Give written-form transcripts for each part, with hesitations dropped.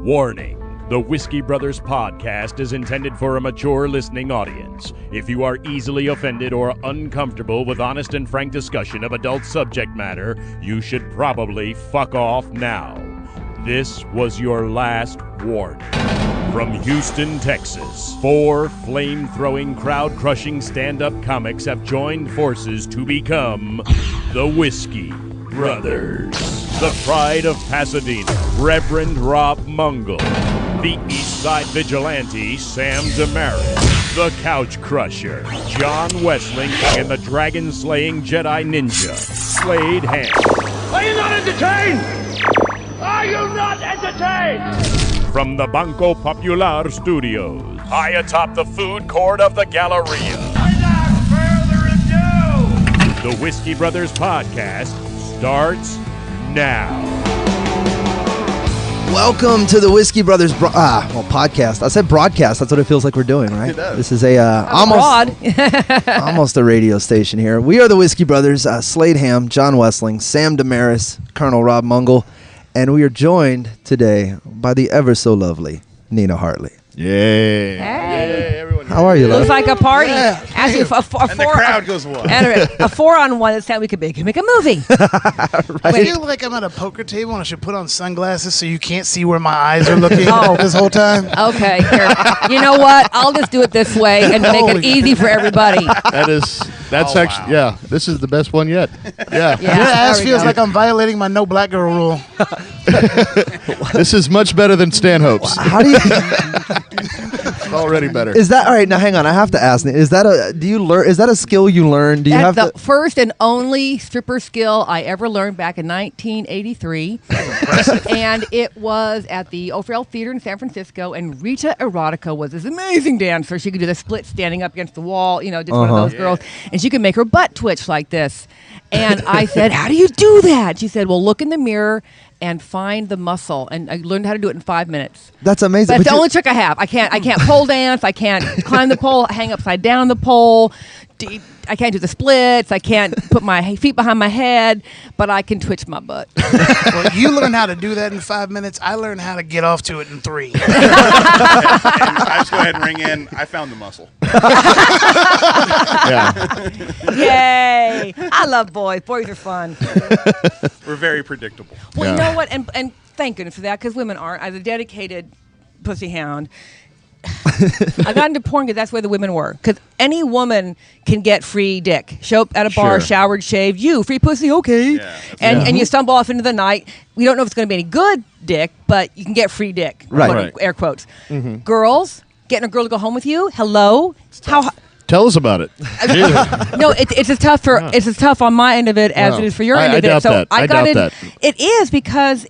Warning. The Whiskey Brothers podcast is intended for a mature listening audience. If you are easily offended or uncomfortable with honest and frank discussion of adult subject matter, you should probably fuck off now. This was your last warning. From Houston, Texas, 4 flame-throwing, crowd-crushing stand-up comics have joined forces to become the Whiskey Brothers. The pride of Pasadena, Reverend Rob Mungle. The East Side Vigilante, Sam Damaris. The Couch Crusher, John Wessling. And the Dragon-Slaying Jedi Ninja, Slade and Nina. Are you not entertained? Are you not entertained? From the Banco Popular Studios, high atop the food court of the Galleria. Without further ado, The Whiskey Brothers podcast starts now. Welcome to the Whiskey Brothers podcast. I said broadcast. That's what it feels like we're doing, right? It does. This is a almost a radio station here. We are the Whiskey Brothers, Slade Ham, John Wessling, Sam Damaris, Colonel Rob Mungle, and we are joined today by the ever so lovely Nina Hartley. Yay. Hey. Everyone. How are you, love? Looks like a party. Yeah. Actually, And the crowd goes wild. And a 4-on-1 that sound we could make a movie. I feel like I'm at a poker table and I should put on sunglasses so you can't see where my eyes are looking this whole time. Okay, here. You know what? I'll just do it this way and make it easy for everybody. That's actually, yeah, this is the best one yet. Yeah. Your ass there we feels go. like I'm violating my no black girl rule. This is much better than Stanhope's. How do you? It's already better. Is that all right? Now, hang on. I have to ask. Is that a? Do you learn? Is that a skill you learn? Do you That's have the to? first and only stripper skill I ever learned back in 1983. And it was at the O'Farrell Theater in San Francisco. And Rita Erotica was this amazing dancer. She could do the split standing up against the wall, just one of those girls. And she could make her butt twitch like this. And I said, how do you do that? She said, well, look in the mirror and find the muscle. And I learned how to do it in 5 minutes. That's amazing. But it's the only trick I have. I can't pole dance. I can't climb the pole, hang upside down the pole. I can't do the splits. I can't put my feet behind my head, but I can twitch my butt. Well, you learn how to do that in 5 minutes. I learned how to get off to it in 3. And I just go ahead and ring in. I found the muscle. Yeah. Yay! I love boys. Boys are fun. We're very predictable. Well, Yeah. you know what? And thank goodness for that, because women aren't. As a dedicated pussy hound, I got into porn because that's where the women were. Because any woman can get free dick. Show up at a bar, Sure. showered, shaved. You, free pussy, okay. Yeah, And you stumble off into the night. We don't know if it's going to be any good dick, but you can get free dick. Right. Quote- Right. Air quotes. Girls, getting a girl to go home with you. Hello. How? Tell us about it. No, it's as tough it's as tough on my end of it as Wow. it is for your I end of doubt it. So that. I got doubt in. that. It is because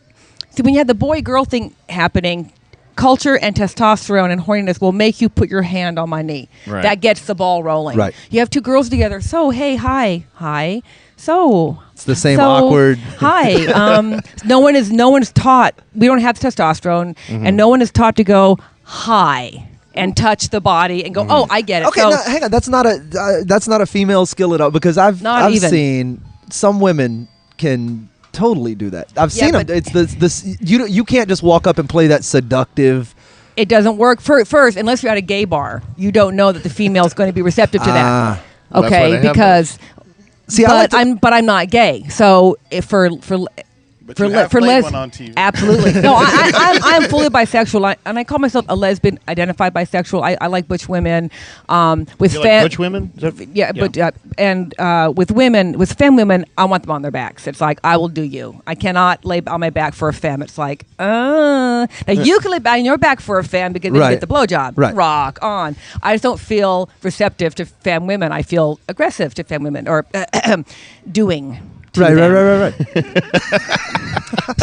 when you have the boy-girl thing happening, culture and testosterone and horniness will make you put your hand on my knee. Right. That gets the ball rolling. Right. You have two girls together. So hey, hi. So It's the same awkward. Hi. No one is taught. We don't have testosterone, and no one is taught to go hi and touch the body and go. Oh, I get it. Okay, So, no, hang on. That's not a female skill at all, because I've Not even. seen some women can totally do that. I've Yeah, seen them. but- It's this. You can't just walk up and play that seductive. it doesn't work first unless you're at a gay bar. You don't know that the female is going to be receptive to that. Ah. That's why Okay, they have because See, I but like to, I'm not gay. So if for But you have played one on TV. Absolutely. No, I'm fully bisexual, and I call myself a lesbian, identified bisexual. I like butch women. With You like butch women? Is that- yeah, but with women, with femme women, I want them on their backs. It's like, I will do you. I cannot lay on my back for a femme. It's like, now you can lay on your back for a femme because then Right. you get the blowjob. Right. Rock on. I just don't feel receptive to femme women. I feel aggressive to femme women, or doing. to right. them.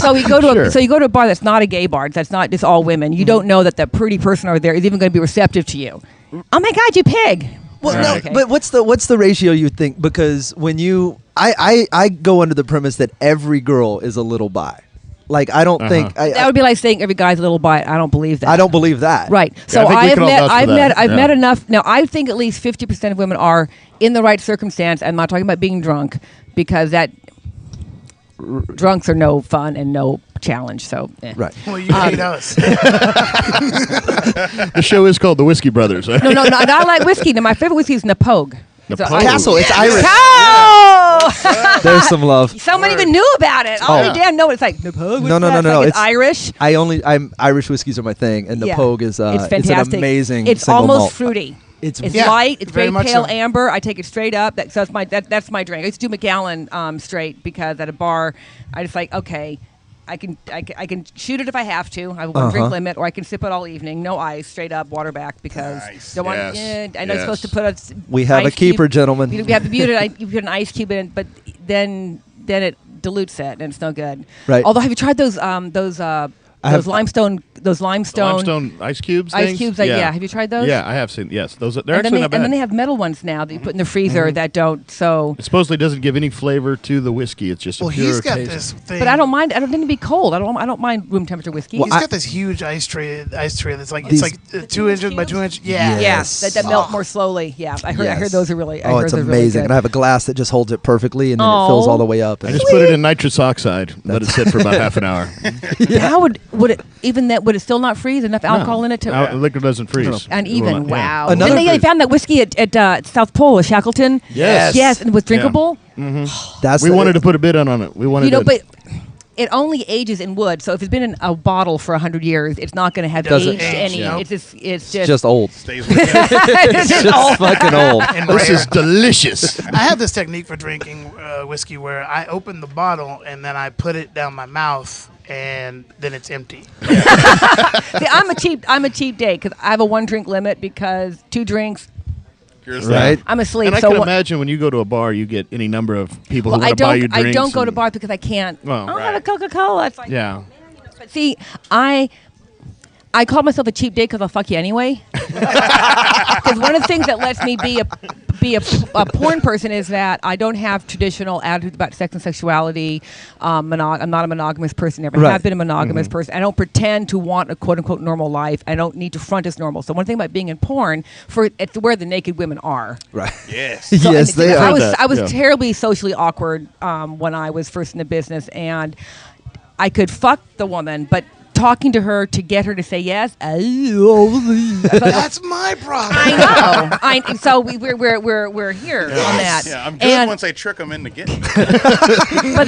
So you go to Sure. you go to a bar that's not a gay bar, that's not just all women. You don't know that the pretty person over there is even going to be receptive to you. Oh my God, you pig! Well, Right. no, Okay. but what's the ratio you think? Because when I go under the premise that every girl is a little bi. Like, I don't think That would be like saying every guy's a little bi. I don't believe that. I don't believe that. Right. So I think we I've can all met, vouch for I've that. met, I've Yeah. met enough. Now I think at least 50% of women are in the right circumstance. I'm not talking about being drunk, because that drunks are no fun and no challenge. So, Right. Well, you hate us. The show is called The Whiskey Brothers. Right? No, I like whiskey. Now, my favorite whiskey is Napogue. Napogue. Castle. It's Irish. Oh! There's some love. Someone even knew about it. Oh, you damn know it's like Napogue. No. It's Irish. I'm Irish whiskeys are my thing, and Napogue is it's it's an fantastic. amazing. It's single almost malt. fruity. It's Yeah, light. It's very very much pale so. amber. I take it straight up. That's my drink. I used to do Macallan straight because at a bar, I just like I can shoot it if I have to. I have a one drink limit, or I can sip it all evening, no ice, straight up, water back because don't want. I know you're supposed to put a. We have a keeper, gentlemen. We have to mute it. You put an ice cube in, but then it dilutes it, and it's no good. Right. Although, have you tried those limestone ice cubes. ice things? cubes? Have you tried those? Yeah, I have seen. Yes, those. They're And actually not bad. then they have metal ones now that you put in the freezer that don't. So. It supposedly doesn't give any flavor to the whiskey. It's just Well, a pure he's got taste. this thing. But I don't mind. I don't need to be cold. I don't mind room temperature whiskey. Well, He's got this huge ice tray that's like These- it's like 2 inches by 2 inches. Yeah. Yes. that melt more slowly. Yeah, I heard Yes. those are really. I Oh, heard it's those are really amazing. good. And I have a glass that just holds it perfectly, and then it fills all the way up. I And just put it in nitrous oxide. Let it sit for about half an hour. How would it even that would it still not freeze? Enough alcohol in it to Liquor doesn't freeze. and even wow. Another Then they found that whiskey at South Pole with Shackleton. Yes. and it was drinkable. that's We wanted to put a bid on it. We wanted You know, to. but it only ages in wood. So if it's been in a bottle for 100 years, it's not going to have Doesn't aged age, any. no. It's just old. Stays with you. it's just It's fucking old. And This rare. is delicious. I have this technique for drinking whiskey where I open the bottle and then I put it down my mouth and then it's empty. See, I'm a cheap date because I have a 1 drink limit because 2 drinks Here's Right? that. I'm asleep. And I so can what- imagine when you go to a bar, you get any number of people well, who I want to buy you don't. drinks. I don't go to and- bars because I can't. Well, I'll have a Coca-Cola. It's like, Yeah. But see, I call myself a cheap date because I'll fuck you anyway. Because one of the things that lets me be a porn person is that I don't have traditional attitudes about sex and sexuality. I'm not a monogamous person. Never Right. have been a monogamous person. I don't pretend to want a quote unquote normal life. I don't need to front as normal. So one thing about being in porn, it's where the naked women are. Right. Yes. So, Yes, and they I are. was that, I was yeah. terribly socially awkward when I was first in the business, and I could fuck the woman, but talking to her to get her to say yes, That's my problem. I know. So we're here on that. Yeah, I'm good And- once I trick them into getting. but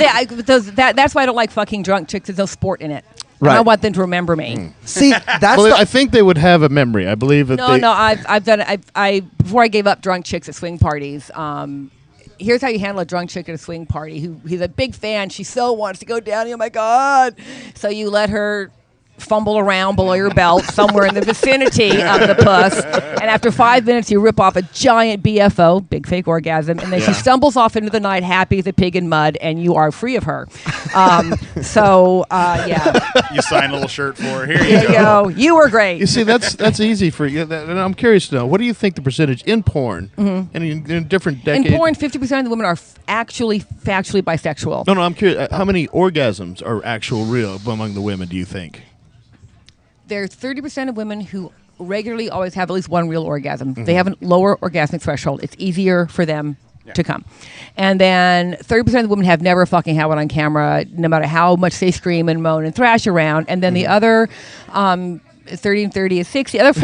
that's why I don't like fucking drunk chicks. There's no sport in it. And I Right. want them to remember me. See, that's Well, the, I think they would have a memory. I believe that No, they. no, I've done it. I before I gave up drunk chicks at swing parties. Here's how you handle a drunk chick at a swing party. He's a big fan. She so wants to go down. Oh my god! So you let her fumble around below your belt somewhere in the vicinity of the puss, and after 5 minutes you rip off a giant BFO, big fake orgasm, and then she stumbles off into the night happy as a pig in mud, and you are free of her. Yeah, You sign a little shirt for her. Here there you go. You were great. You see, that's easy for you. And I'm curious to know, what do you think the percentage in porn and in different In decades? porn, 50% of the women are actually factually bisexual. No, I'm curious. How many orgasms are actual real among the women? Do you think? There's 30% of women who regularly always have at least one real orgasm. They have a lower orgasmic threshold. It's easier for them to come. And then 30% of the women have never fucking had one on camera, no matter how much they scream and moan and thrash around. And then the other 30 and 30 is 60. The other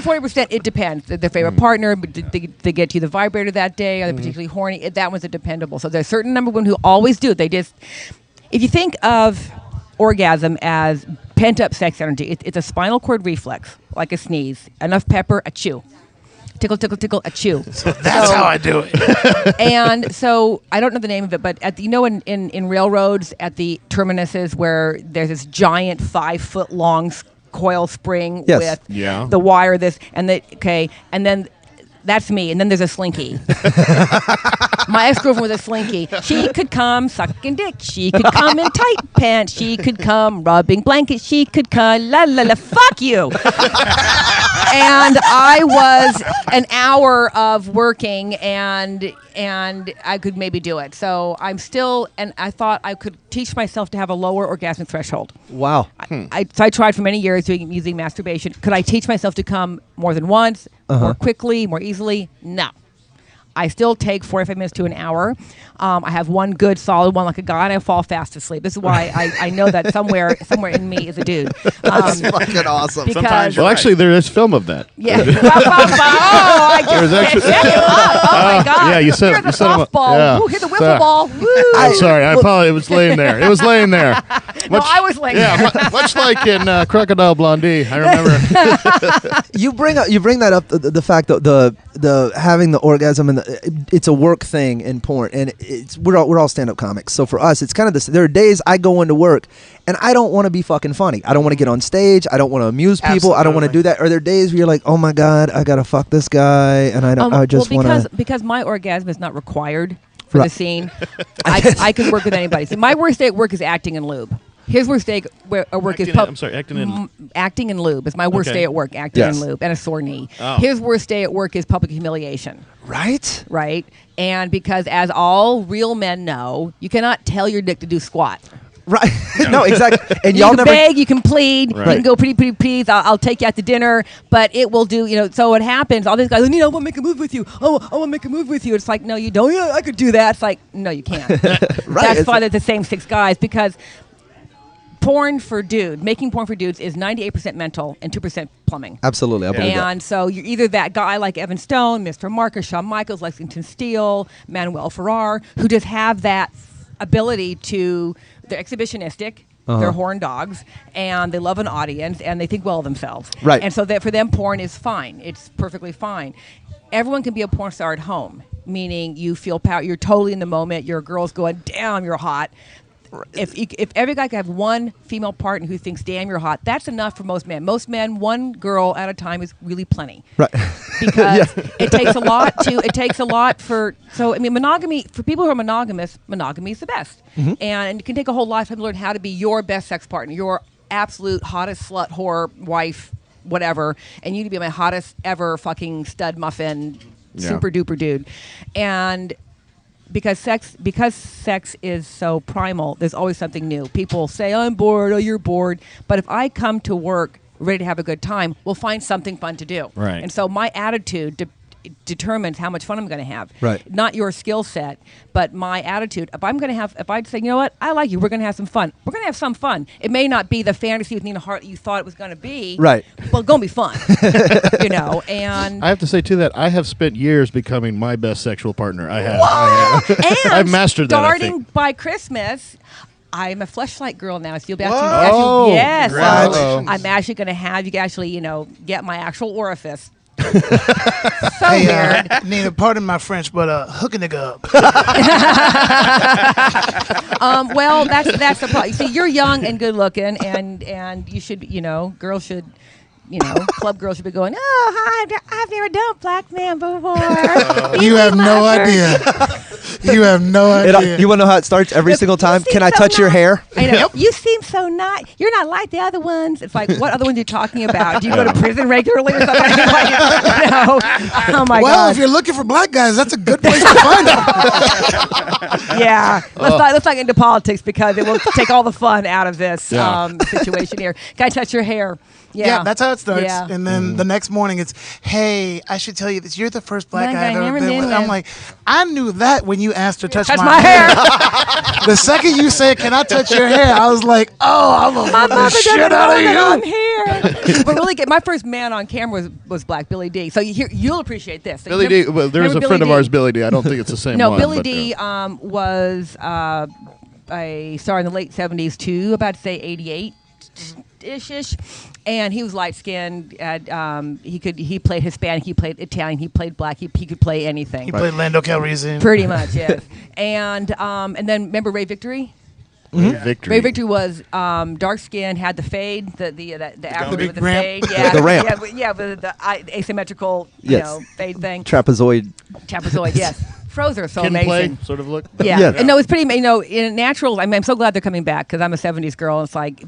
40%, it depends. Their favorite partner, did they get you the vibrator that day? Are they particularly horny? That one's a dependable. So there's a certain number of women who always do. They just, if you think of orgasm as pent-up sex energy, it's a spinal cord reflex, like a sneeze. Enough pepper, a chew. Tickle, tickle, tickle, a chew. That's how I do it. And so I don't know the name of it, but in railroads at the terminuses where there's this giant 5-foot long coil spring Yes. with Yeah. the wire, and then that's me, and then there's a slinky. My ex-girlfriend was a slinky. She could come sucking dick. She could come in tight pants. She could come rubbing blankets. She could come la la la. Fuck you. And I was an hour of working, and I could maybe do it. So I'm still, and I thought I could teach myself to have a lower orgasmic threshold. wow. So I tried for many years using masturbation. Could I teach myself to come more than once, more quickly, more easily? No. I still take 45 minutes to an hour. I have one good solid one like a guy, and I fall fast asleep. This is why I know that somewhere in me is a dude. That's fucking awesome. Because Sometimes Well, actually, there is film of that. yeah. I There's just actually- oh my God. yeah, you said- Here's you a said I'm a- softball. yeah. Ooh, hit the wiffle Sorry. ball. Woo. I'm sorry. I apologize. It was laying there. It was laying there. No, I was laying there. Much like in Crocodile Blondie. I remember. You bring that up the fact that the having the orgasm and it's a work thing in porn, and we're all stand-up comics, so for us it's kind of this. There are days I go into work and I don't want to be fucking funny. I don't want to get on stage. I don't want to amuse people. I don't want to do that. Are there days where you're like, oh my God, I gotta fuck this guy, and I just want to because my orgasm is not required for Right. the scene. I can work with anybody. So my worst day at work is acting and lube. His worst day at work is I'm sorry, acting in. acting and lube is my worst Okay. day at work. Acting Yes. and lube and a sore knee. Oh. His worst day at work is public humiliation. right. Right? And because as all real men know, you cannot tell your dick to do squat. Right. No, exactly. And You y'all can never. beg, you can plead, you Right. can go pretty please. I'll take you out to dinner, but it will do. So what happens? All these guys, I want to make a move with you. Oh, I want to make a move with you. It's like, no, you don't. Yeah, I could do that. It's like, no, you can't. Right. That's why they're the same 6 guys, because making porn for dudes is 98% mental and 2% plumbing. Absolutely, I believe that. And so you're either that guy like Evan Stone, Mr. Marcus, Shawn Michaels, Lexington Steele, Manuel Ferrar, who just have that ability to, they're exhibitionistic, they're horn dogs, and they love an audience, and they think well of themselves. Right. And so that for them, porn is fine. It's perfectly fine. Everyone can be a porn star at home, meaning you feel power, you're totally in the moment, your girl's going, damn, you're hot. If every guy could have one female partner who thinks, damn, you're hot, that's enough for most men. Most men, one girl at a time is really plenty. Right. Because it takes a lot for, monogamy, for people who are monogamous, monogamy is the best. And it can take a whole lifetime to learn how to be your best sex partner, your absolute hottest slut, whore, wife, whatever, and you to be my hottest ever fucking stud muffin, super duper dude. And because sex is so primal, there's always something new. People say, I'm bored, oh, you're bored. But if I come to work ready to have a good time, we'll find something fun to do. Right. And so my attitude determines how much fun I'm going to have. Right. Not your skill set, but my attitude. If I'd say, you know what, I like you, we're going to have some fun. We're going to have some fun. It may not be the fantasy with Nina Hartley you thought it was going to be. Right. But it's going to be fun. And I have to say too that I have spent years becoming my best sexual partner. I have. and I've mastered that, I starting think. by Christmas, I'm a fleshlight girl now. So you'll be Oh, actually yes. So congratulations. I'm actually going to have you can actually, get my actual orifice. So Hey, weird. Nina, pardon my French, but hook a nigga up. Well, that's the problem. You see, you're young and good looking, and you should, girls should. Club girls should be going, oh, hi, I've never done a black man before. You have no idea. You have no idea. You want to know how it starts every single time? You seem Can I so touch your nice. hair? I know. You seem so nice. You're not like the other ones. It's like, what other ones are you talking about? Do you go to prison regularly or something? Oh, my Well, God. if you're looking for black guys, that's a good place to find them. Yeah. Let's not get into politics because it will take all the fun out of this situation here. Can I touch your hair? Yeah, that's how it starts. Yeah. And then the next morning it's, hey, I should tell you this. You're the first black Black guy I've guy ever never been with. been I'm with. like, I knew that when you asked to touch Touch my my hair. The second you said, can I touch your hair? I was like, oh, I'm going to My fuck mother the shit doesn't out know of that I'm you. here. But really, my first man on camera was Black Billy D. So you'll appreciate this. So Billy D. Well, there's a remember friend Billy of ours, D? Billy D. I don't think it's the same No, one. Billy but, D was a star in the late 70s too, about to say 88-ish. And he was light skinned. He played Hispanic. He played Italian. He played black. He could play anything. He played Lando Calrissian. Pretty much, yes. And then remember Ray Victory? Victory. Ray Victory was dark skinned, had the fade, the afro big with the ramp. fade, yeah, The ramp. with the asymmetrical, Yes. fade thing. Trapezoid. Trapezoid, yes. Froze are so Kin amazing. play sort of look. Yeah. Yeah. And no, it's pretty. In natural. I mean, I'm so glad they're coming back because I'm a '70s girl. And it's like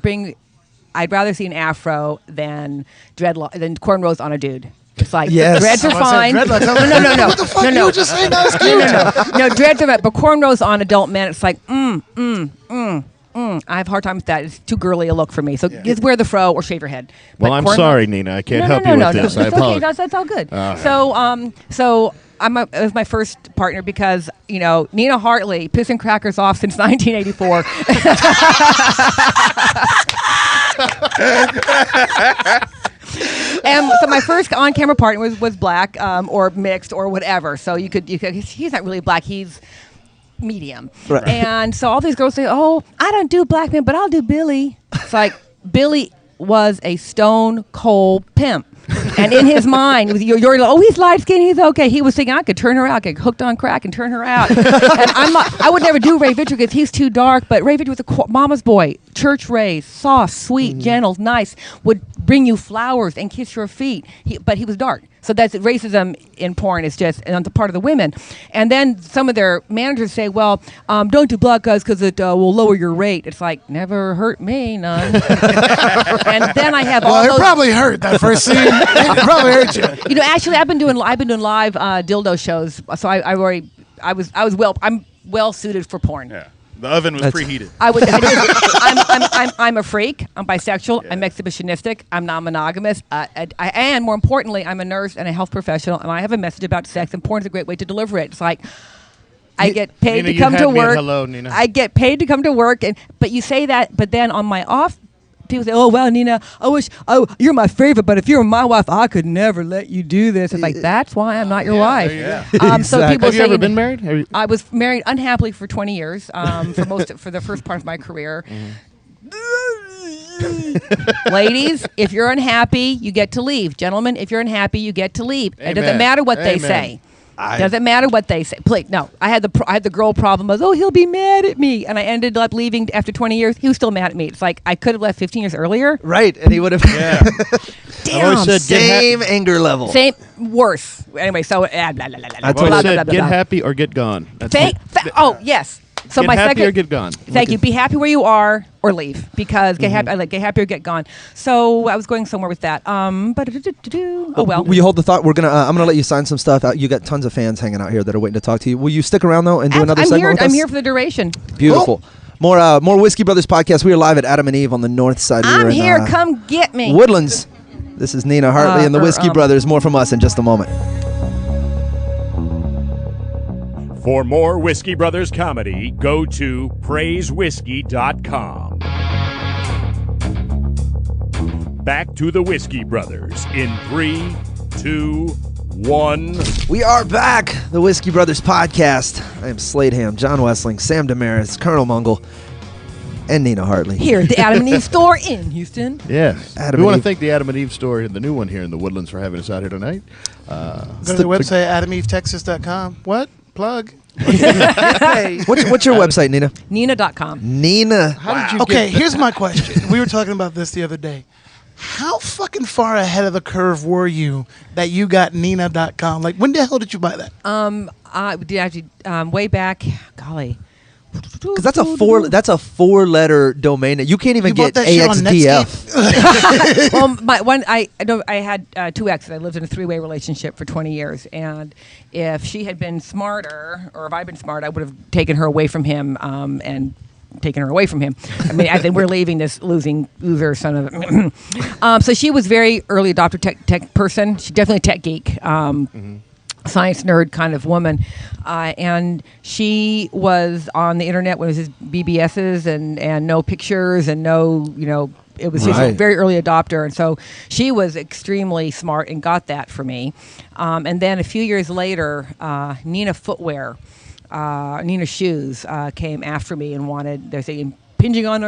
I'd rather see an afro than cornrows on a dude. It's like Yes. dreads are Oh, I fine. said dreadlocks. I was No, like, no. What the fuck? No, You no. were just saying that was cute. No, dreads are fine, but cornrows on adult men. It's like I have a hard time with that. It's too girly a look for me. So just wear the fro or shave your head. Well, But I'm cornrows- sorry, Nina. I can't help you with this. I It's okay. apologize. That's all good. All right. So it was my first partner because Nina Hartley pissing crackers off since 1984. And so my first on-camera partner was black or mixed or whatever. So you could he's not really black. He's medium. Right. And so all these girls say, "Oh, I don't do black men, but I'll do Billy." It's like Billy was a stone cold pimp. And in his mind, you're like, "Oh, he's light skinned, he's okay." He was thinking, "I could turn her out, get hooked on crack and turn her out." And I would never do Ray Victor because he's too dark. But Ray Victor was a mama's boy, church raised, soft, sweet, gentle, nice. Would bring you flowers and kiss your feet. But he was dark. So that's racism in porn is just on the part of the women. And then some of their managers say, "Well, don't do black guys because it will lower your rate." It's like, never hurt me none. And then I have all Well, those. it probably hurt that first scene. It probably hurt you. Actually, I've been doing live dildo shows, so I'm well suited for porn. Yeah. The oven was preheated. I'm a freak. I'm bisexual. Yeah. I'm exhibitionistic. I'm non-monogamous. And more importantly, I'm a nurse and a health professional, and I have a message about sex, and porn is a great way to deliver it. It's like I get paid Nina, to come to work. Hello, Nina. I get paid to come to work, but you say that, but then on my off. People say, "Oh, well, Nina, you're my favorite, but if you were my wife, I could never let you do this." It's like, that's why I'm not your wife. Exactly. So people Have you ever been married? I was married unhappily for 20 years, for the first part of my career. Ladies, if you're unhappy, you get to leave. Gentlemen, if you're unhappy, you get to leave. Amen. It doesn't matter what they say. Doesn't matter what they say. Please, no. I had the girl problem of, "Oh, he'll be mad at me," and I ended up leaving after 20 years. He was still mad at me. It's like I could have left 15 years earlier. Right, and he would have. Yeah. Damn. Same anger level. Same, worse. Anyway, so blah, blah, blah, blah, I've blah, always blah, said, blah, get blah. happy or get gone. That's it. Oh, yes. So get my happy second, or get gone. Thank you. Be happy where you are or leave, because get happy. I like get happy or get gone. So I was going somewhere with that. Oh well. Will you hold the thought? I'm gonna let you sign some stuff out. You got tons of fans hanging out here that are waiting to talk to you. Will you stick around though and do another segment with us? I'm here for the duration. Beautiful. More Whiskey Brothers podcast. We are live at Adam and Eve on the north side. I'm here. Come get me. Woodlands. This is Nina Hartley and the Whiskey Brothers. More from us in just a moment. For more Whiskey Brothers comedy, go to praisewhiskey.com. Back to the Whiskey Brothers in 3, 2, 1. We are back. The Whiskey Brothers podcast. I am Slade Ham, John Wessling, Sam Damaris, Colonel Mungle, and Nina Hartley. Here at the Adam and Eve store in Houston. Yes. Adam We want and to thank the Adam and Eve store and the new one here in the Woodlands for having us out here tonight. Go to the website, AdamEveTexas.com. What? Plug. What's your website, Nina? Nina.com. Nina. How did you Okay, get here's my question. We were talking about this the other day. How fucking far ahead of the curve were you that you got Nina.com? Like, when the hell did you buy that? I did actually way back. Golly. Because that's a 4-letter domain. You can't even get bought that shit on AXDF. Well, I had two exes. I lived in a 3-way relationship for 20 years, and if she had been smarter, or if I'd been smart, I would have taken her away from him and taken her away from him. I mean, I think we're leaving this loser son of. So she was very early adopter tech person. She's definitely a tech geek. Science nerd kind of woman, and she was on the internet when it was his BBSs and no pictures and no, it was just a very early adopter, and so she was extremely smart and got that for me. And then a few years later, Nina Footwear, Nina Shoes came after me and wanted, they're saying, infringing on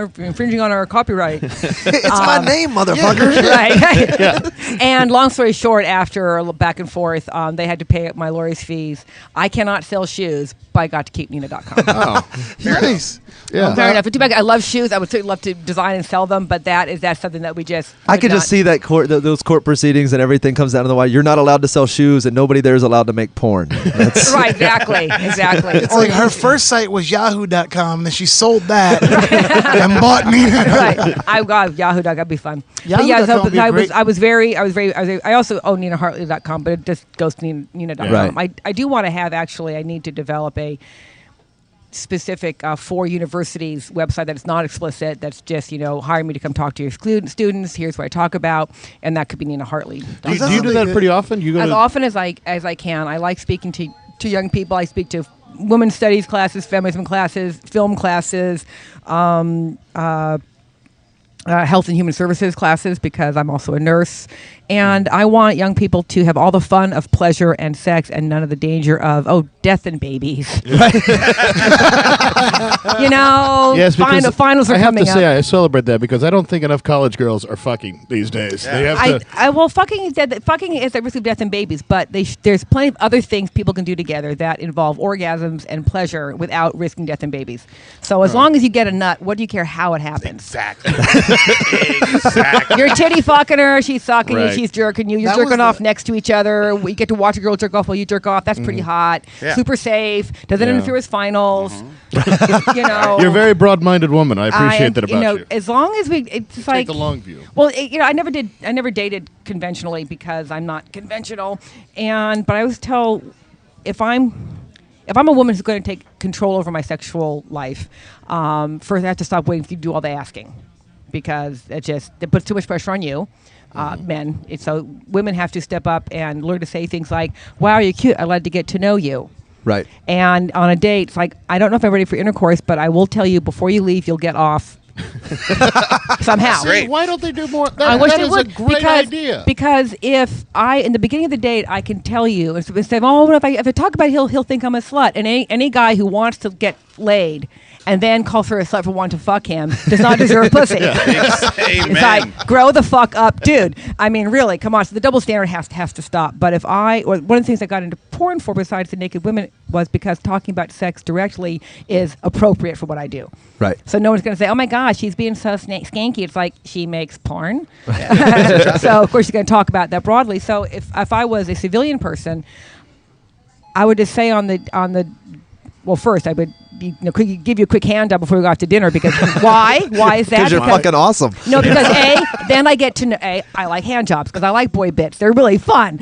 our copyright. It's my name, motherfucker. Right. Yeah. And long story short, after a back and forth, they had to pay my lawyer's fees. I cannot sell shoes, but I got to keep Nina.com. Oh, Nice. yeah. Fair enough. But too bad. I love shoes. I would certainly love to design and sell them, but that's something that we just. I could just see that those court proceedings and everything comes down to the wire. You're not allowed to sell shoes, and nobody there is allowed to make porn. That's Right. Exactly. It's like her first site was Yahoo.com, and then she sold that and bought Nina. Right. I got Yahoo.com. That'd be fun. But yeah, Yahoo.com would be great. I also own NinaHartley.com, but it just goes to Nina.com. Right. I do want to have, actually, I need to develop a specific for universities website that's not explicit. That's just hire me to come talk to your students. Here's what I talk about, and that could be Nina Hartley. Do you do that pretty often? As often as I can. I like speaking to young people. I speak to women's studies classes, feminism classes, film classes, health and human services classes, because I'm also a nurse. And I want young people to have all the fun of pleasure and sex and none of the danger of, death and babies. Yes, because finals are I have coming to say up. I celebrate that because I don't think enough college girls are fucking these days. Yeah. They have to. Well, fucking is dead. Fucking is at risk of death and babies, but there's plenty of other things people can do together that involve orgasms and pleasure without risking death and babies. So as long as you get a nut, what do you care how it happens? Exactly. Exactly. You're titty fucking her, she's sucking you, Right. she's jerking you. You're That was jerking off the- next to each other. We get to watch a girl jerk off while you jerk off. That's pretty hot. Yeah. Super safe. Doesn't Yeah. interfere with finals. You're a very broad-minded woman. I appreciate that about you. As long as it's Take like the long view. Well, I never dated conventionally because I'm not conventional, but I always tell if I'm a woman who's going to take control over my sexual life, first I have to stop waiting for you to do all the asking, because it puts too much pressure on you. Men. So women have to step up and learn to say things like, "Wow, you're cute. I'd like to get to know you." Right. And on a date, it's like, I don't know if I'm ready for intercourse, but I will tell you before you leave, you'll get off somehow. Great. Why don't they do more? I wish That they is would, a great idea. Because if in the beginning of the date, I can tell you, instead of, if I talk about it, he'll think I'm a slut. And any guy who wants to get laid and then calls her a slut for wanting to fuck him does not deserve pussy. Amen. It's like, grow the fuck up, dude. I mean, really, come on. So the double standard has to stop. But one of the things I got into porn for besides the naked women was because talking about sex directly is appropriate for what I do. Right. So no one's going to say, "Oh my gosh, she's being so skanky." It's like, she makes porn. So of course you're going to talk about that broadly. So if I was a civilian person, I would just say first I would give you a quick hand job before we go out to dinner, because why? Why is that? Because you're fucking awesome. No, because then I get to know, I like hand jobs because I like boy bits. They're really fun.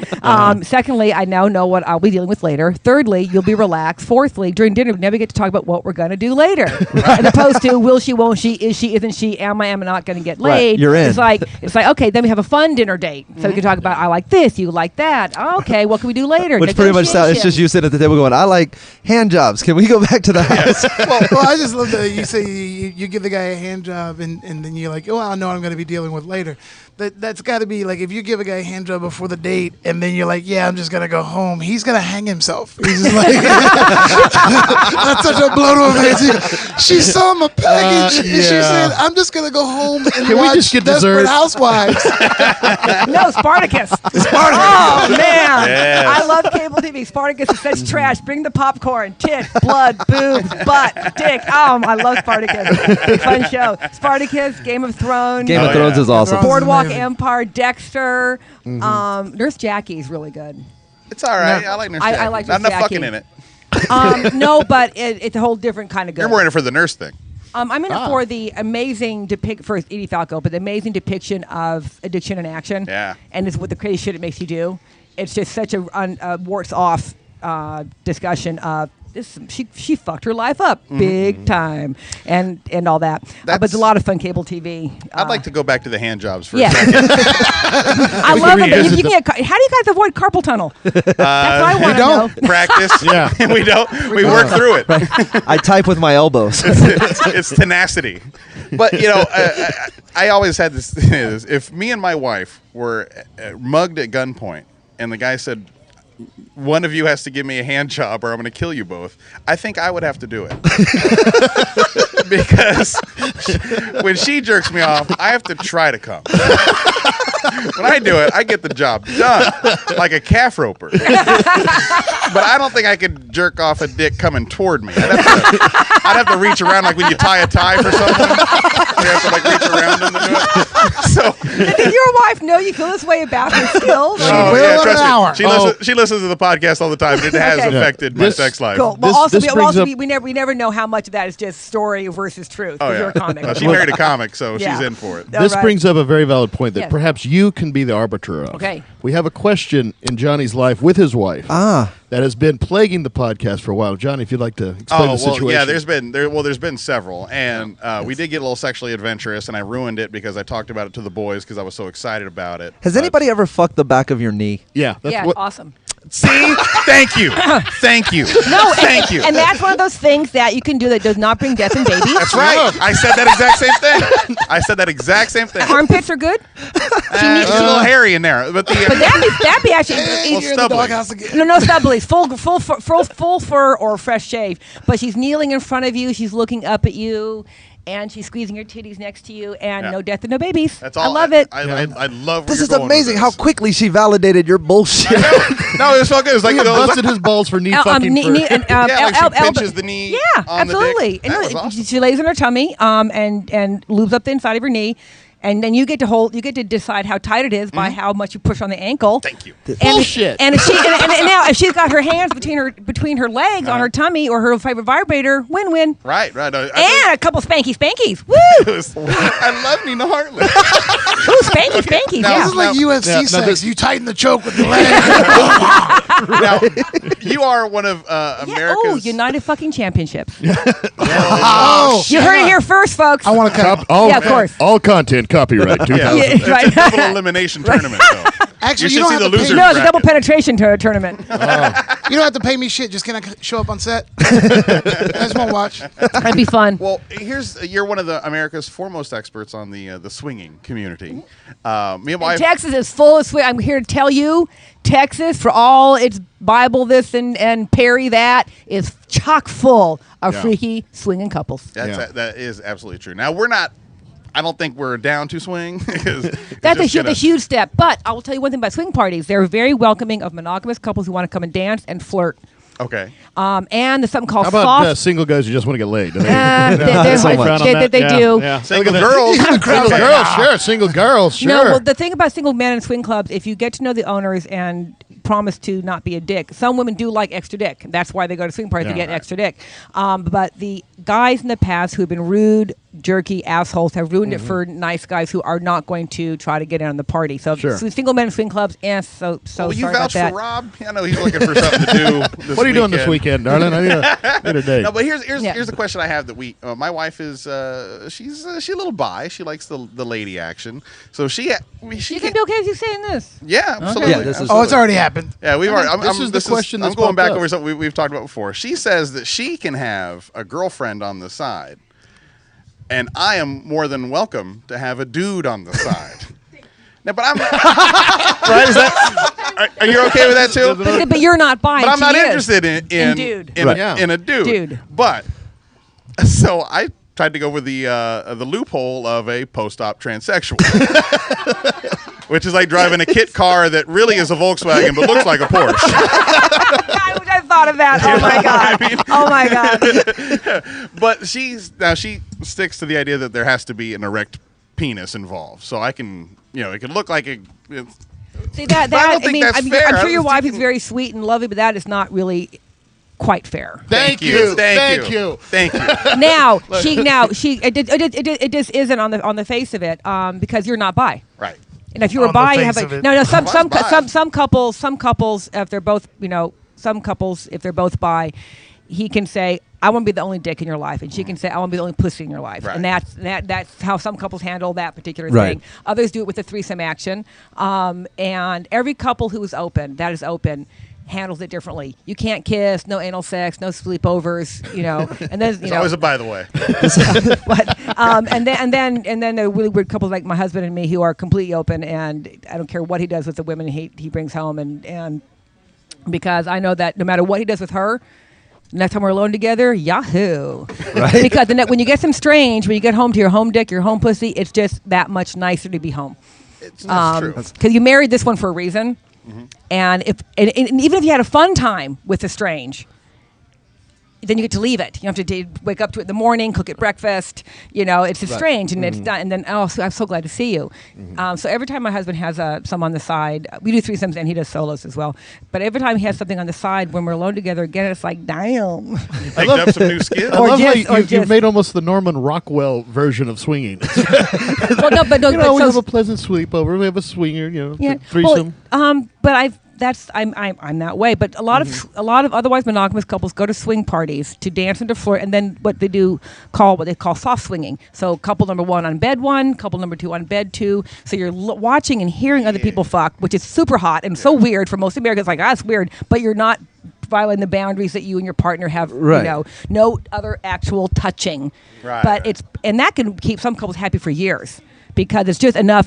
Secondly, I now know what I'll be dealing with later. Thirdly, you'll be relaxed. Fourthly, during dinner, we never get to talk about what we're going to do later. As opposed to, will she, won't she, is she, isn't she, am I not going to get laid? Right, you're in. It's like, okay, then we have a fun dinner date. So we can talk about, I like this, you like that. Okay, what can we do later? Which pretty much sounds, it's just you sitting at the table going, "I like hand jobs. Can we go back to the house?" Well, I just love that you say you give the guy a hand job and then you're like, "Oh, I know what I'm going to be dealing with later." That's got to be like, if you give a guy a hand job before the date and then you're like, "Yeah, I'm just going to go home," he's going to hang himself. He's just like, that's such a blow to him. She saw my package and she said, "I'm just going to go home and Can we watch just get Desperate dessert?" Housewives." No, Spartacus. Oh, man. Yes. I love cable TV. Spartacus is such trash. Bring the popcorn, tit, blood, boobs, butt, dick. Oh, I love Spartacus. Fun show. Spartacus, Game of Thrones, Game of Thrones is awesome. Boardwalk Amazing. Empire, Dexter. Nurse Jackie's really good. It's all right. I like Nurse Jackie. I like Not Nurse enough fucking Jackie. in it. No, but it's a whole different kind of good. You're more in it for the nurse thing. I'm in it for the amazing first Edie Falco, but the amazing depiction of addiction and action. Yeah. And it's what the crazy shit it makes you do. It's just such a warts off discussion of this. She fucked her life up big time and all that. But it's a lot of fun cable TV. I'd like to go back to the hand jobs for Yeah. a second. I love it. But you can get, how do you guys avoid carpal tunnel? That's what I want to know. Practice. Yeah. We don't. We work through it. I type with my elbows. It's tenacity. But I always had this. If me and my wife were mugged at gunpoint, and the guy said, "One of you has to give me a hand job, or I'm going to kill you both," I think I would have to do it. Because when she jerks me off, I have to try to come. When I do it, I get the job done, like a calf roper. But I don't think I could jerk off a dick coming toward me. I'd have to reach around, like when you tie a tie for someone. You have to like reach around and do it. So, Did your wife know you feel this way about her skills? oh, Well, yeah, an trust hour. me. She listens to the podcast all the time. It has Okay. affected my sex life. Cool. But This- also, this brings up- we never know how much of that is just story versus truth. Oh, Because yeah. you're a comic. She married a comic, so Yeah. she's in for it. All This right. brings up a very valid point that Yes. perhaps you can be the arbiter of. Okay. We have a question in Johnny's life with his wife. that has been plaguing the podcast for a while. Johnny, if you'd like to explain the situation. Yeah, there's been several, and we did get a little sexually adventurous, and I ruined it because I talked about it to the boys because I was so excited about it. Has anybody ever fucked the back of your knee? Yeah, that's what. Awesome. See? Thank you. Thank you. No, Thank you. And that's one of those things that you can do that does not bring death in babies. That's right. I said that exact same thing. Armpits are good. It's a little hairy in there, but But that'd be actually You're in the doghouse again. no stubblies, full fur or fresh shave. But she's kneeling in front of you. She's looking up at you. And she's squeezing her titties next to you, and no death and no babies. That's all. I love it. I love. This is amazing how quickly she validated your bullshit. No, it was so good. It was like He busted his balls for knee fucking for. like she pinches the knee. Yeah, on absolutely. The dick. That was awesome. She lays on her tummy, and lubes up the inside of her knee. And then you get to decide how tight it is by how much you push on the ankle. Thank you. Bullshit. And if now if she's got her hands between her legs on her tummy or her favorite vibrator, win-win. Right. And a couple spankies. Woo! I love Nina Hartley. Ooh, spankies. Now, This is like UFC sex. You tighten the choke with the leg. Now, you are one of America's. United fucking championships. Oh, You heard it here first, folks. I want to cut. Yeah, of course. All content copyright 2000. Yeah, It's right. a double elimination tournament, though. Actually, You you should don't see have the to pay. loser. No, it's a double bracket. penetration tournament. You don't have to pay me shit. Just can I show up on set? I just want to watch. That'd be fun. Well, you're one of America's foremost experts on the swinging community. Me and my Texas is full of swing. I'm here to tell you, Texas, for all its Bible this and Perry that, is chock full of freaky swinging couples. that is absolutely true. Now we're not. I don't think we're down to swing. That's a huge step. But I will tell you one thing about swing parties. They're very welcoming of monogamous couples who want to come and dance and flirt. Okay. And there's something called How about soft. single guys who just want to get laid? They They do. Single girls. Single girls, sure. Single girls, sure. No, well, the thing about single men and swing clubs, if you get to know the owners and promise to not be a dick, some women do like extra dick. That's why they go to swing parties to get extra dick. But the guys in the past who have been rude, jerky assholes have ruined it for nice guys who are not going to try to get in on the party. So, so single men and swing clubs, so Well, you sorry about vouch that. for Rob. I know he's looking for something to do. What are you doing this weekend, darling? I need a date. No, but here's the question I have that my wife is she's a little bi. She likes the lady action. So she You can be okay with you saying this. Yeah, absolutely. Yeah, this is- Oh, it's already happened. Yeah, we've already. This is the question I'm that's going back popped up. over something we've talked about before. She says that she can have a girlfriend on the side, and I am more than welcome to have a dude on the side. Now, but I'm right. Is that? Are you okay with that too? But you're not buying. But I'm not she is. interested in dude. in a dude. Dude. But so I tried to go with the loophole of a post-op transsexual, which is like driving a kit car that really is a Volkswagen but looks like a Porsche. I thought of that. Oh my god. Oh my god. But she sticks to the idea that there has to be an erect penis involved, so I can it can look like a. See that But I don't think that's fair. I'm I sure your was wife is thinking- very sweet and lovely, but that is not really quite fair. Thank you. Thank you. Now it just isn't on the face of it because you're not bi. Right. And if you were On the bi, you face have of a it. no. Some bi. couples if they're both if they're both bi, he can say, I want to be the only dick in your life, and she can say, I want to be the only pussy in your life. Right. And that's how some couples handle that particular Right. thing. Others do it with a threesome action. And every couple who is open, handles it differently. You can't kiss, no anal sex, no sleepovers, and then It's always a by the way. but and then there are really weird couples like my husband and me who are completely open, and I don't care what he does with the women he brings home, and because I know that no matter what he does with her, next time we're alone together, yahoo! Right. Because when you get some strange, when you get home to your home dick, your home pussy, it's just that much nicer to be home. That's true. Because you married this one for a reason, and even if you had a fun time with the strange, then you get to leave it. You have to wake up to it in the morning, cook it breakfast. It's just strange, and it's done. And then, I'm so glad to see you. So every time my husband has some on the side, we do threesomes, and he does solos as well. But every time he has something on the side, when we're alone together again, it's like, damn. Picked up some new skills. I Or love just- how or you've just- made almost the Norman Rockwell version of swinging. Well, no, but we have a pleasant sleepover. We have a swinger, yeah. threesome. Well, but I'm that way. But a lot of otherwise monogamous couples go to swing parties to dance and to flirt, and then what they call soft swinging. So couple number 1 on bed 1, couple number 2 on bed 2. So you're watching and hearing other people fuck, which is super hot and so weird for most Americans. Like, that's weird, but you're not violating the boundaries that you and your partner have. Right. No other actual touching. Right. But and that can keep some couples happy for years because it's just enough.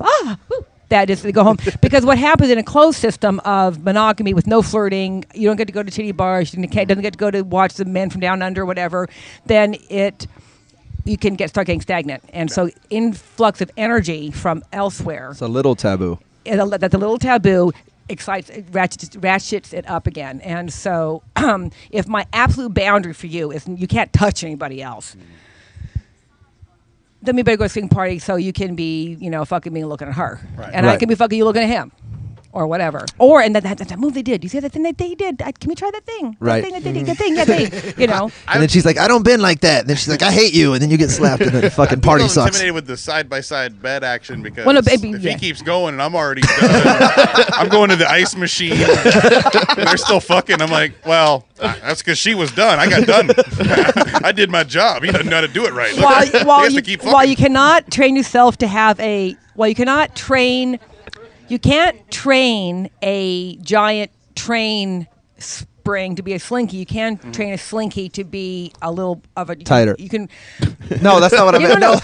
That is to go home. Because what happens in a closed system of monogamy with no flirting, you don't get to go to titty bars, doesn't get to go to watch the men from down under, whatever. Then you can start getting stagnant, and so influx of energy from elsewhere. It's a little taboo. That's a little taboo. Ratchets it up again. And so if my absolute boundary for you is you can't touch anybody else, then we better go to a swing party so you can be, fucking me and looking at her. Right. And I can be fucking you looking at him. Or whatever. Or, and that move they did. You see that thing that they did? Can we try that thing? Right. That thing, that thing. And then she's like, I don't bend like that. And then she's like, I hate you. And then you get slapped and the fucking party I'm sucks. intimidated with the side-by-side bed action because if he keeps going and I'm already done, I'm going to the ice machine and they're still fucking. I'm like, well, that's because she was done. I got done. I did my job. He doesn't know how to do it right. While you cannot train yourself to have you can't train a giant train spring to be a slinky. You can train a slinky to be a little of a tighter. You can. No, that's not what I meant. No,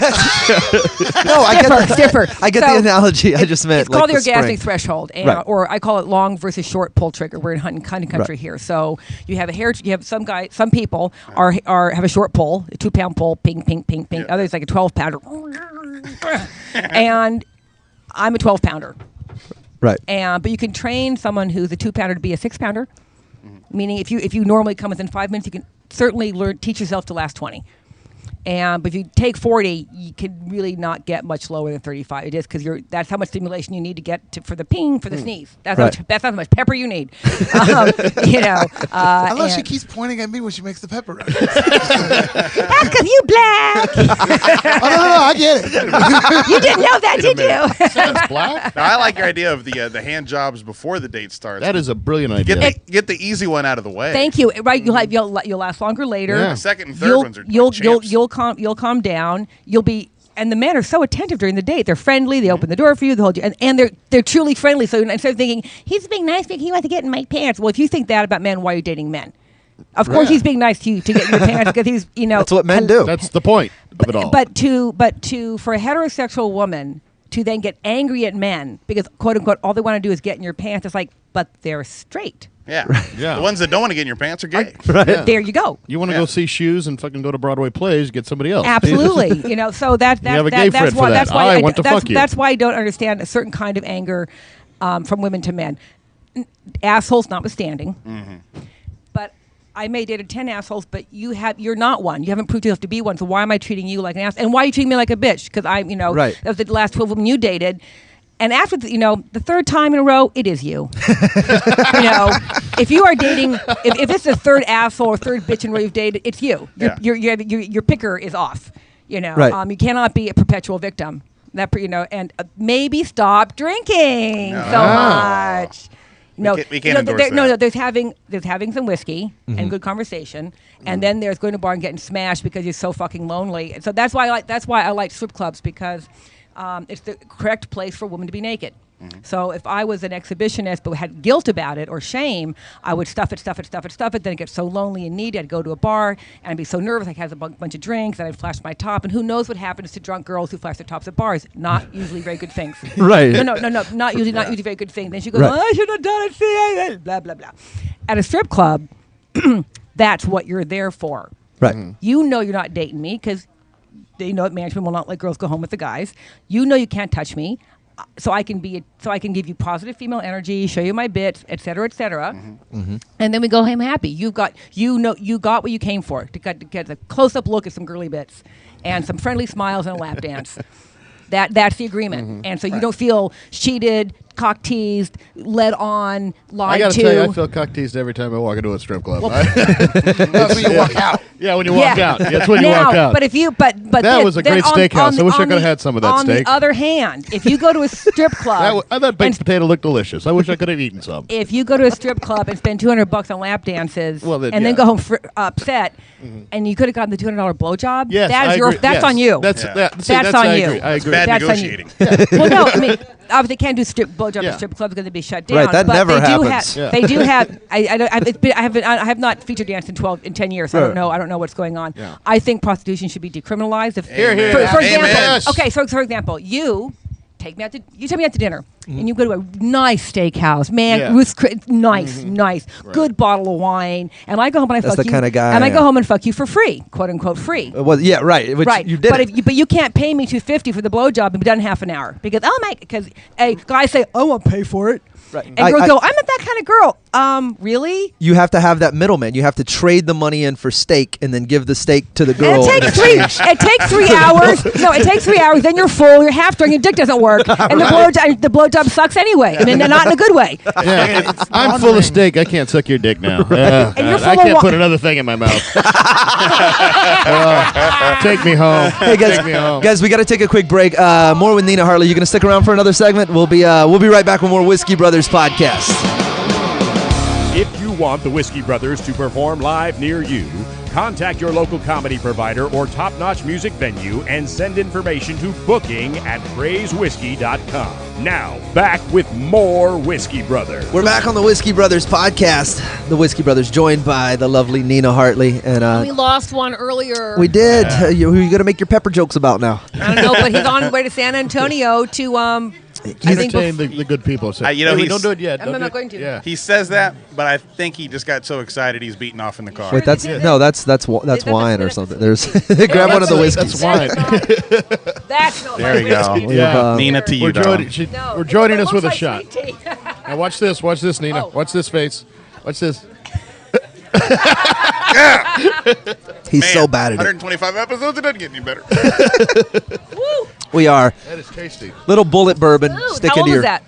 stiffer. I get the analogy. I just meant it's called the orgasmic spring. threshold, Right. or I call it long versus short pull trigger. We're in hunting country Right. here, so you have some people have a short pull, a 2-pound pull, ping, ping, ping, ping. Yeah. Others like a 12-pounder, and I'm a 12-pounder. Right. But you can train someone who's a 2-pounder to be a 6-pounder. Meaning, if you normally come within 5 minutes, you can certainly teach yourself to last 20. But if you take 40, you can really not get much lower than 35. It is because that's how much stimulation you need to get for the ping, for the sneeze. That's how much pepper you need. I love she keeps pointing at me when she makes the pepper reference. That's because you black. No, I get it. You didn't know that, did you? That's black. Now, I like your idea of the hand jobs before the date starts. That is a brilliant idea. Get the easy one out of the way. Thank you. Right, you'll last longer later. Yeah. The second and third ones are You'll calm down. And the men are so attentive during the date. They're friendly. They open the door for you. They hold you, and they're truly friendly. So instead of thinking he's being nice because he wants to get in my pants, well, if you think that about men, why are you dating men? Of course, he's being nice to you to get in your pants because he's That's what men do. That's the point of it all. But for a heterosexual woman to then get angry at men because quote unquote all they want to do is get in your pants, it's like, but they're straight. Yeah. Yeah. The ones that don't want to get in your pants are gay. Right. There you go. You want to go see shoes and fucking go to Broadway plays, get somebody else. Absolutely. So that's have a gay friend for that. I want to fuck you. That's why I don't understand a certain kind of anger from women to men. Assholes notwithstanding. But I may date 10 assholes, but you're not one. You haven't proved yourself to be one. So why am I treating you like an ass? And why are you treating me like a bitch? Because Right. of the last 12 women you dated. And after the third time in a row, it is you. If you are dating, if it's the third asshole or third bitch in a row you've dated, it's you. Your picker is off. Right. You cannot be a perpetual victim. And maybe stop drinking so much. We can't endorse that. No. There's having some whiskey and good conversation, and then there's going to a bar and getting smashed because you're so fucking lonely. So that's why I like strip clubs because. It's the correct place for a woman to be naked. So if I was an exhibitionist but had guilt about it or shame, I would stuff it. Then I'd get so lonely and needy, I'd go to a bar and I'd be so nervous. I'd have a bunch of drinks and I'd flash my top. And who knows what happens to drunk girls who flash their tops at bars? Not usually very good things. Right. No. Not usually very good things. Then she goes, Right. I should have done it. See, blah blah blah. At a strip club, that's what you're there for. Right. You're not dating me because. They know that management will not let girls go home with the guys. You can't touch me, so I can give you positive female energy, show you my bits, et cetera, and then we go home happy. You got what you came for to get a close up look at some girly bits, and some friendly smiles and a lap dance. That's the agreement, and so you don't feel cheated, cock teased, led on, I lied gotta to. tell you, I feel cock teased every time I walk into a strip club. That's when you walk out. Yeah, when you walk out. That's when you now, walk out. but if you but That then, was a then great on- steakhouse. on the- I wish I on could have the- had some of that on steak. the other hand, if you go to a strip club, that baked and potato looked delicious. I wish I could have eaten some. if you go to a strip club and spend $200 on lap dances, Well, then, and yeah. then go home upset, and you could have gotten the $200 blowjob, Yes, that I is agree. that's Yes. on you. That's Yeah. That's on I you. agree. I agree. Bad That's on you. negotiating. Well, no, I mean, obviously can't do blowjob Yeah. at strip clubs because they'd be shut down. Right, that but never they do happens. have. Yeah. They do have. I have not featured danced in 10 years. So I don't know what's going on. Yeah. I think prostitution should be decriminalized. If, Here, here. for example, Yes. okay. So for example, you take me out to dinner, and you go to a nice steakhouse, man. Yeah. Ruth's nice, good bottle of wine, and I go home and I That's fuck the you, kinda guy and I I go am. home and fuck you for free, quote unquote free. Well, yeah, right. Which Right, you did. but it. but you can't pay me $250 for the blowjob and be done in half an hour because guys say I won't pay for it, Right. and girls go I'm not that kind of girl. Really? You have to have that middleman. You have to trade the money in for steak and then give the steak to the girl. And it takes three. It takes 3 hours. No, it takes 3 hours. Then you're full. You're half drunk. Your dick doesn't work, and the blowjob sucks anyway, and then not in a good way. Yeah. I'm full of steak. I can't suck your dick now. And you're full I of can't wa- put another thing in my mouth. Take me home. Hey guys, Take me home. guys, we got to take a quick break. More with Nina Hartley. You gonna stick around for another segment? We'll be right back with more Whiskey Brothers podcast. If you want the Whiskey Brothers to perform live near you, contact your local comedy provider or top-notch music venue and send information to booking@praisewhiskey.com. Now, back with more Whiskey Brothers. We're back on the Whiskey Brothers podcast. The Whiskey Brothers, joined by the lovely Nina Hartley, and We lost one earlier. we did. Who are you gonna make your pepper jokes about now? I don't know, but he's on his way to San Antonio to I think Entertain the good people. So, You know, hey, he's- don't do it yet. I'm Don't not do it. going to. Yeah. He says that, but I think he just got so excited he's beating off in the car. Wait, that's Is it? no, that's wine or something. There's grab one of the whiskeys. That's wine. That's not There my you go. whiskey. Yeah. Nina to you, We're darling. joining, No, we're joining it us with a looks shot. like sweet tea. Now watch this. Watch this, Nina. Oh. Watch this face. Watch this. He's Man, so bad at it. 125 episodes, it doesn't get any better. Woo. We are That is tasty. little bullet bourbon. Ooh, Stick how into old your. is that?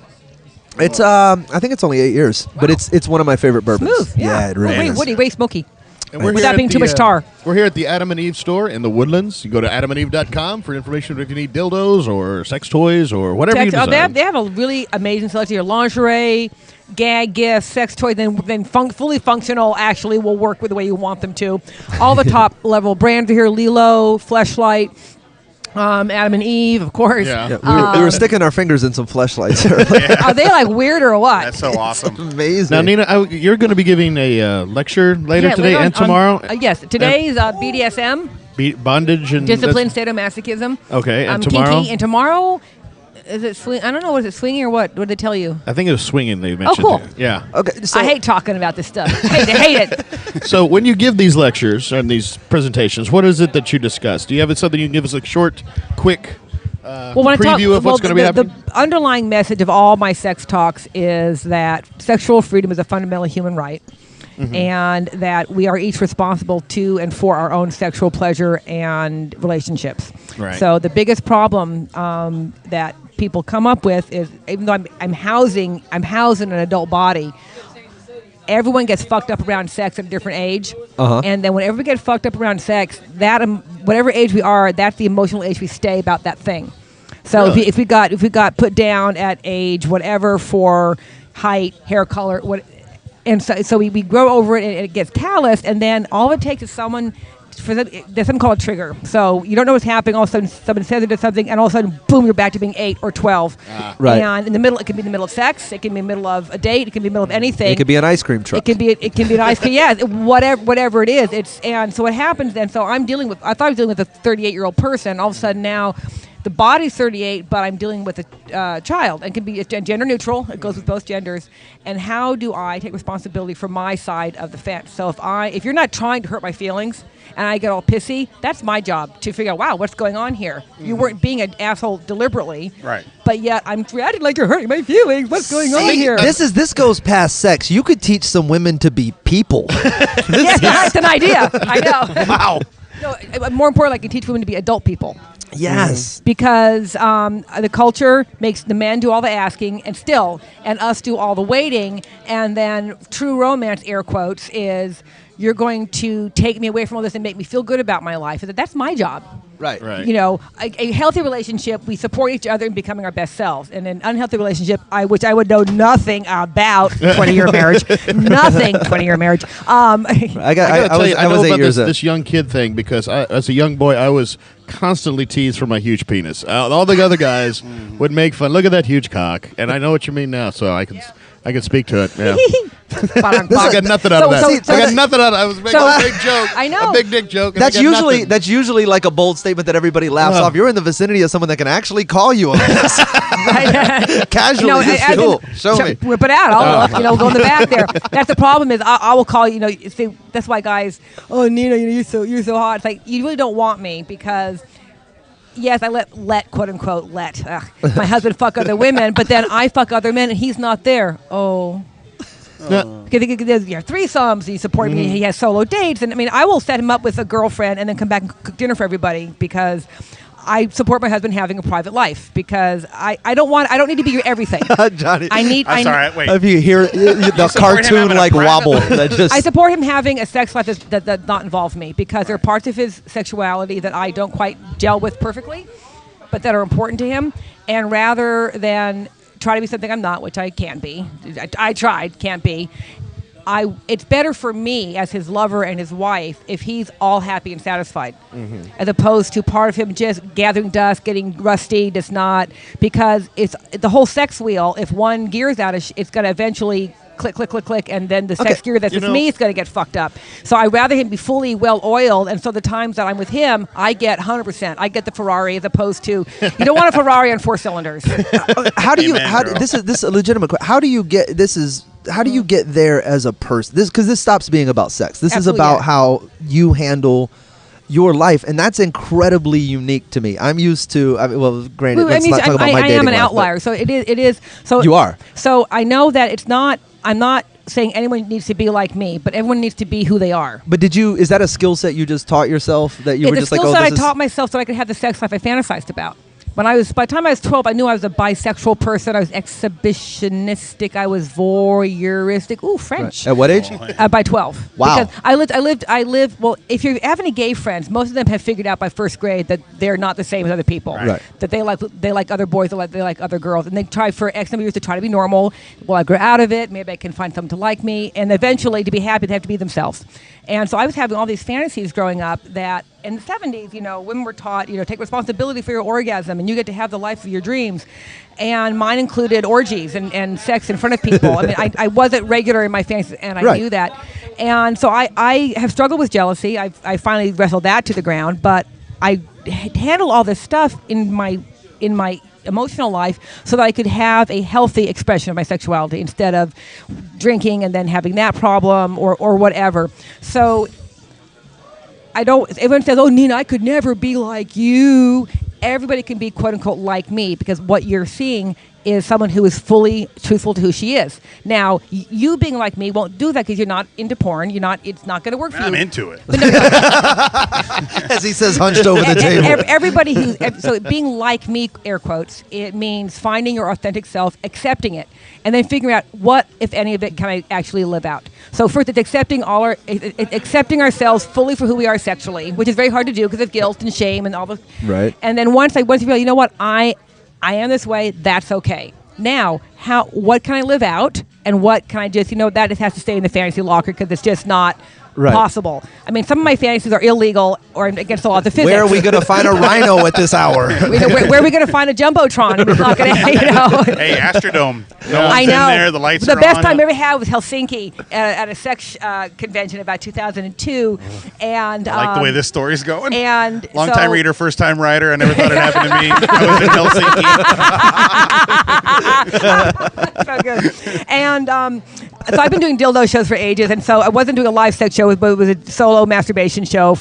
It's I think it's only 8 years, but it's one of my favorite bourbons. Smooth. Yeah. it really Way is. woody, way smoky. And we're Without here being at too much tar. We're here at the Adam and Eve store in the Woodlands. You go to adamandeve.com for information if you need dildos or sex toys or whatever you desire. They have a really amazing selection of lingerie, gag gifts, sex toys, then fully functional actually will work with the way you want them to. All the top level brands are here: Lilo, Fleshlight, Adam and Eve, of course. Yeah. Yeah, we were sticking our fingers in some fleshlights earlier. Are they like weird or what? That's so awesome. Amazing. Now, Nina, you're going to be giving a lecture later Yeah, today later and on- tomorrow. yes, today's BDSM, Bondage and discipline, sadomasochism. Okay, and tomorrow? Kinky, and tomorrow, is it swing? I don't know. Is it swinging or what? What did they tell you? I think it was swinging they mentioned. cool. Yeah. Okay, so I hate talking about this stuff. hate it. So when you give these lectures and these presentations, what is it that you discuss? Do you have something you can give us a short, quick When I preview of what's going to be happening? The underlying message of all my sex talks is that sexual freedom is a fundamental human right, and that we are each responsible to and for our own sexual pleasure and relationships. Right. So the biggest problem that people come up with is, even though I'm housing an adult body, everyone gets fucked up around sex at a different age. And then whenever we get fucked up around sex, that whatever age we are, that's the emotional age we stay about that thing. So Really? if we got put down at age whatever for height, hair color, and so we grow over it and it gets calloused, and then all it takes is someone. There's something called a trigger. So you don't know what's happening. All of a sudden, someone says it to something, and all of a sudden, boom, you're back to being 8 or 12. Right. And in the middle, it can be in the middle of sex. It can be in the middle of a date. It can be in the middle of anything. it could be an ice cream truck. It can be an ice cream. Yeah, whatever it is. And so what happens then? So I thought I was dealing with a 38-year-old person. All of a sudden now, the body's 38, but I'm dealing with a child, and can be gender neutral. It goes with both genders. And how do I take responsibility for my side of the fence? So if you're not trying to hurt my feelings, and I get all pissy, that's my job to figure out, wow, what's going on here? You weren't being an asshole deliberately, Right. But yet I'm reacting like you're hurting my feelings. What's going on here? This goes past sex. You could teach some women to be people. Yeah, that's an idea. I know. Wow. No, more important, I can teach women to be adult people. Yes. Because the culture makes the men do all the asking and us do all the waiting. And then true romance, air quotes, is you're going to take me away from all this and make me feel good about my life. That's my job. Right. Right. You know, a healthy relationship, we support each other in becoming our best selves. And an unhealthy relationship, which I would know nothing about 20-year marriage. Nothing 20-year marriage. I know was 8 about years this young kid thing because as a young boy, I was constantly teased for my huge penis. All the other guys would make fun. Look at that huge cock. And I know what you mean now, so I can speak to it. Yeah. I got nothing out of that. I got nothing out of it. I was making a big joke. I know. A big dick joke. That's usually like a bold statement that everybody laughs off. You're in the vicinity of someone that can actually call you on this. Casually. Cool. Show me. Whip it out. I'll go in the back there. That's the problem is I will call you. See, that's why guys. Oh, Nina, you're so hot. It's like you really don't want me because. Yes, I let quote unquote my husband fuck other women, but then I fuck other men and he's not there. Oh. Because you have threesomes, you support me. He has solo dates, and I mean, I will set him up with a girlfriend and then come back and cook dinner for everybody because I support my husband having a private life because I don't need to be your everything. Johnny, I'm sorry. Wait. If you hear the cartoon like wobble, that just I support him having a sex life that does not involve me because there are parts of his sexuality that I don't quite gel with perfectly, but that are important to him. And rather than try to be something I'm not, which I can't be, I tried, can't be. It's better for me as his lover and his wife if he's all happy and satisfied, as opposed to part of him just gathering dust, getting rusty, just not, because it's the whole sex wheel. If one gear's out, it's going to eventually click, click, click, click, and then the sex gear that's with me is going to get fucked up. So I'd rather him be fully well-oiled, and so the times that I'm with him, I get 100%. I get the Ferrari as opposed to, you don't want a Ferrari on 4 cylinders. This is a legitimate question. How do you get there as a person? Because this stops being about sex. This is about how you handle your life, and that's incredibly unique to me. I'm used to, granted, let's not talk about my dating life. I am an outlier, so it is. So you are. So I know that I'm not saying anyone needs to be like me, but everyone needs to be who they are. But is that a skill set you just taught yourself that you were just like, it's a skill set I taught myself so I could have the sex life I fantasized about. By the time I was 12, I knew I was a bisexual person. I was exhibitionistic. I was voyeuristic. Ooh, French. Right. At what age? By 12. Wow. Because I lived. Well, if you have any gay friends, most of them have figured out by first grade that they're not the same as other people. Right. That they like other boys, they like other girls, and they try for X number of years to try to be normal. Well, I grow out of it. Maybe I can find someone to like me, and eventually, to be happy, they have to be themselves. And so I was having all these fantasies growing up that in the 70s, women were taught, take responsibility for your orgasm and you get to have the life of your dreams. And mine included orgies and sex in front of people. I mean, I wasn't regular in my fantasies, and I knew that. And so I have struggled with jealousy. I finally wrestled that to the ground, but I handle all this stuff in my emotional life so that I could have a healthy expression of my sexuality instead of drinking and then having that problem or whatever. So everyone says, oh, Nina, I could never be like you. Everybody can be quote unquote like me because what you're seeing is someone who is fully truthful to who she is. Now, you being like me won't do that because you're not into porn. It's not going to work for you. I'm into it. As he says, hunched over the table. Everybody so being like me, air quotes, it means finding your authentic self, accepting it, and then figuring out what, if any of it, can I actually live out. So first, it's accepting ourselves fully for who we are sexually, which is very hard to do because of guilt and shame and all the. Right. And then once you realize, you know what, I am this way, that's okay. Now, what can I live out, and what can I just, that just has to stay in the fantasy locker because it's just not possible. I mean, some of my fantasies are illegal or against the laws of physics. Where are we going to find a rhino at this hour? Where are we going to find a jumbotron? It's not gonna, Hey, Astrodome. No one's in there. The lights are on. The best time I ever had was Helsinki at a sex convention about 2002. And I like the way this story's going. And long-time reader, first-time writer. I never thought it happened to me. I was in Helsinki. So good. And so I've been doing dildo shows for ages, and so I wasn't doing a live sex show, but it was a solo masturbation show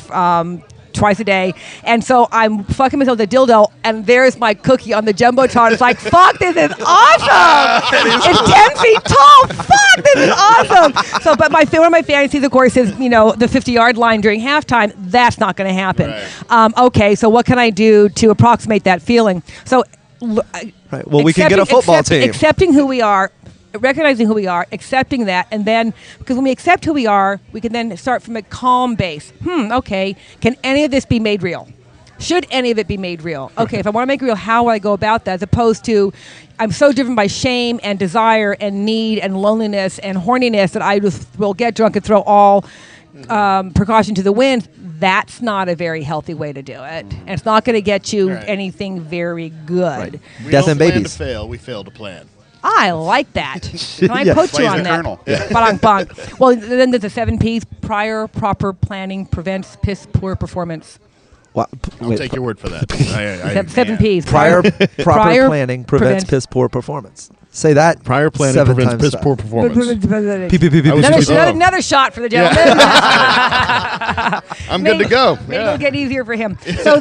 twice a day. And so I'm fucking myself with a dildo, and there's my cookie on the Jumbotron. It's like, fuck, this is awesome. It's 10 feet tall. Fuck, this is awesome. So, but one of my fantasies, of course, is, the 50-yard line during halftime. That's not going to happen. Right. Okay, so what can I do to approximate that feeling? So, Right. Well, we can get a football team. Accepting who we are, recognizing who we are, accepting that, and then, because when we accept who we are, we can then start from a calm base. Okay, can any of this be made real? Should any of it be made real? Okay, if I want to make it real, how will I go about that? As opposed to, I'm so driven by shame and desire and need and loneliness and horniness that I just will get drunk and throw all precaution to the wind. That's not a very healthy way to do it. And it's not going to get you anything very good. Right. We Death don't and plan babies. to fail. We fail to plan. I like that. Can I Yeah. put you Plays on the that? Colonel. Bang, bang. Well, then there's the 7 Ps. Prior, proper planning prevents piss poor performance. Wow. I'll take your word for that. Seven Ps. Prior Prior planning prevents piss poor performance. Say that. Prior planning 7 prevents times piss fast. poor performance. Another shot for the gentleman. I'm good to go. Maybe it'll get easier for him. So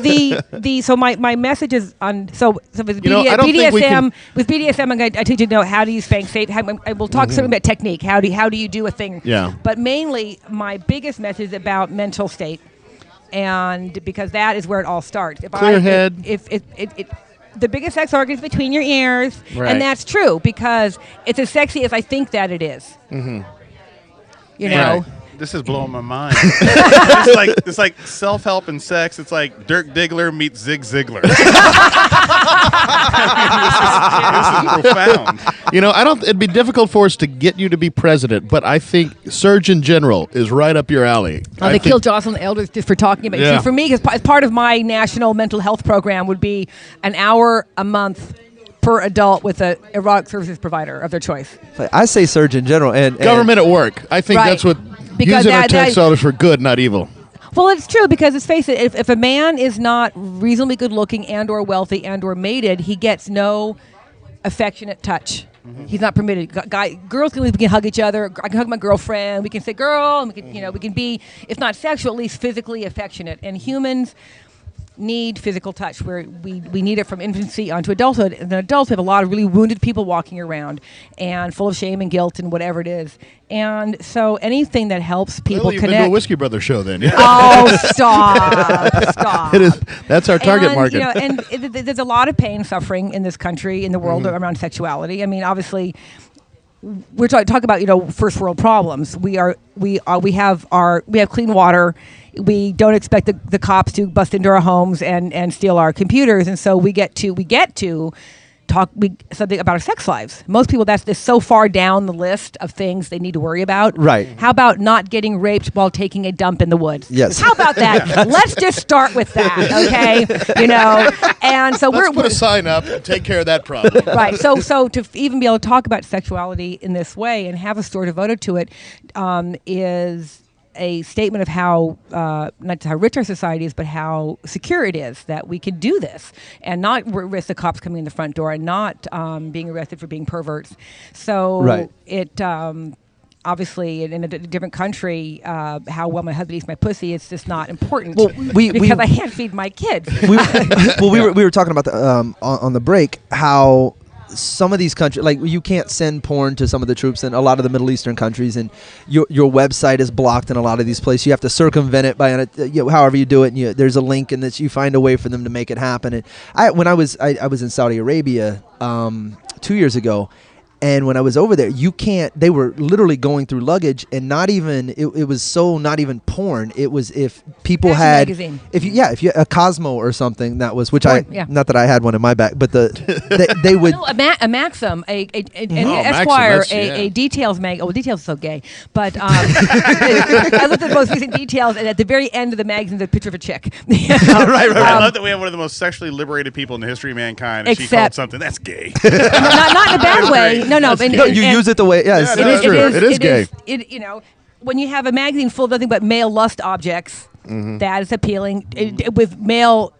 so my message is on with I don't think we can- BDSM I teach you to know how to use spank safe. We'll talk something about technique. How do you do a thing? Yeah. But mainly my biggest message is about mental state, and because that is where it all starts. Clear head. If the biggest sex organ is between your ears, Right. and that's true because it's as sexy as I think that it is. Mm-hmm. You know. Right. This is blowing my mind. it's like self-help and sex. It's like Dirk Diggler meets Zig Ziglar. This is profound. It'd be difficult for us to get you to be president, but I think Surgeon General is right up your alley. They killed Jocelyn Elders just for talking about it. Yeah. See, for me, as part of my national mental health program would be an hour a month per adult with an erotic services provider of their choice. I say Surgeon General and Government at work. I think Right. that's what Because using our that- tax dollars for good, not evil. Well, it's true because let's face it, if a man is not reasonably good looking and or wealthy and or mated, he gets no affectionate touch. He's not permitted. Girls we can hug each other. I can hug my girlfriend. We can say girl, and we can be, if not sexual, at least physically affectionate. And humans need physical touch, where we need it from infancy onto adulthood. And then adults have a lot of really wounded people walking around and full of shame and guilt and whatever it is. And so anything that helps people Well, you've connect. been to a Whiskey Brothers show then. Yeah. Oh, stop. It is. That's our target and, market. There's a lot of pain and suffering in this country, in the world around sexuality. I mean, obviously, we're talking about first world problems. We have clean water. We don't expect the cops to bust into our homes and steal our computers, and so we get to talk something about our sex lives. Most people, that's so far down the list of things they need to worry about. Right. How about not getting raped while taking a dump in the woods? Yes. How about that? Let's just start with that, okay? And so Let's put we're a sign up and take care of that problem. right. So to even be able to talk about sexuality in this way and have a store devoted to it is a statement of how not how rich our society is, but how secure it is that we can do this and not risk the cops coming in the front door and not being arrested for being perverts. So Right. it obviously in a different country, how well my husband eats my pussy, it's just not important. Well, because I can't feed my kids. we were talking about on the break how some of these countries, like you can't send porn to some of the troops in a lot of the Middle Eastern countries, and your website is blocked in a lot of these places. You have to circumvent it by however you do it. And there's a link, and that you find a way for them to make it happen. And when I was in Saudi Arabia 2 years ago. And when I was over there, they were literally going through luggage and not even, it was so not even porn. It was if people Fashion had, magazine. if you a Cosmo or something that was, which Porn, yeah. not that I had one in my back, but they would. No, a Maxim, an Maxim, Esquire, that's- a Details mag. Oh, Details is so gay. But I looked at the most recent Details, and at the very end of the magazine, there's a picture of a chick. right. I love that we have one of the most sexually liberated people in the history of mankind, and she called Except- something that's gay. not in a bad way. No. No, you use it the way. Yes, Yeah, it's no, true. It is gay. When you have a magazine full of nothing but male lust objects, Mm-hmm. that is appealing with male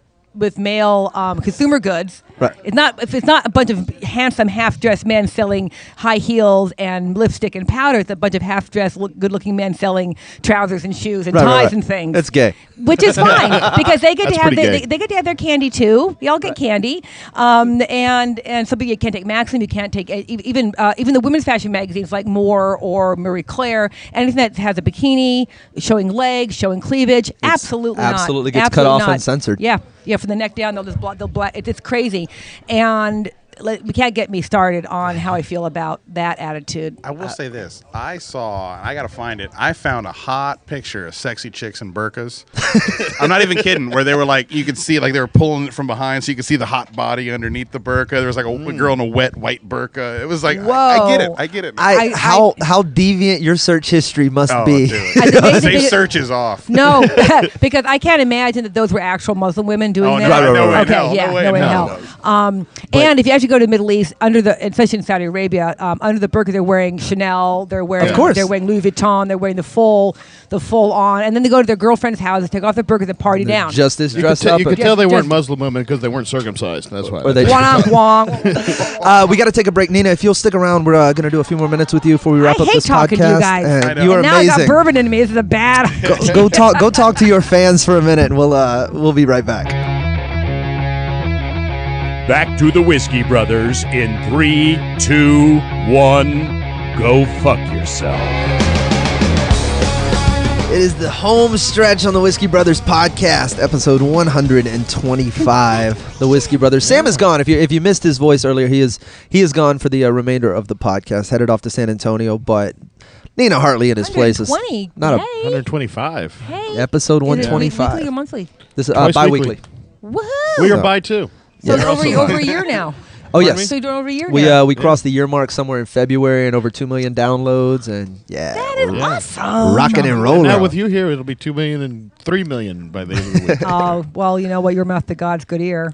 male consumer goods. Right. If it's not a bunch of handsome half-dressed men selling high heels and lipstick and powder, it's a bunch of half-dressed, good-looking men selling trousers and shoes and ties and things. It's gay. Which is fine because they get That's to have pretty gay. they get to have their candy too. We all get candy, and so you can't take Maxim, you can't take even the women's fashion magazines like More or Marie Claire. Anything that has a bikini showing legs, showing cleavage, absolutely not. Absolutely gets cut off and censored. Yeah, from the neck down, they'll black. It's crazy, and we can't get me started on how I feel about that attitude. I will say this. I got to find it. I found a hot picture of sexy chicks in burqas. I'm not even kidding, where they were like, you could see, like they were pulling it from behind so you could see the hot body underneath the burqa. There was like a girl in a wet white burqa. It was like, Whoa. I get it. How deviant your search history must be. Dude. Say search is off. No, because I can't imagine that those were actual Muslim women doing that. No way in Okay, hell. yeah, No way no in way in hell. hell. And if you actually go to the Middle East, especially in Saudi Arabia, under the burqa, they're wearing Chanel, they're wearing, Of course. they're wearing Louis Vuitton, they're wearing the full on, and then they go to their girlfriends' houses, take off their burqa, and party down. Just as You dressed could, up. you could and- tell they weren't just- Muslim women because they weren't circumcised. That's why. Or they- Wong, wong. we got to take a break. Nina, if you'll stick around, we're going to do a few more minutes with you before we wrap I up hate this talking podcast. to you guys. And I know. you are And now I got amazing. bourbon in me. This is a bad. Go talk to your fans for a minute, and we'll be right back. Back to the Whiskey Brothers in 3, 2, 1. Go fuck yourself. It is the home stretch on the Whiskey Brothers podcast, episode 125. The Whiskey Brothers. Sam is gone. If you missed his voice earlier, he is gone for the remainder of the podcast, headed off to San Antonio. But Nina Hartley in his place is 120. not Hey. 125. Hey. episode Is it 125. Weekly or monthly? This is Twice bi-weekly. Woohoo! We are by two. So it's Yeah. over a year now. Oh Pardon yes, So you're doing over a year we now. we crossed the year mark somewhere in February and over 2 million downloads, and That is we're awesome. rocking and And rolling. now with you here, it'll be 2 million and 3 million by the end of the week. Oh, well, you know what? Your mouth to God's good ear.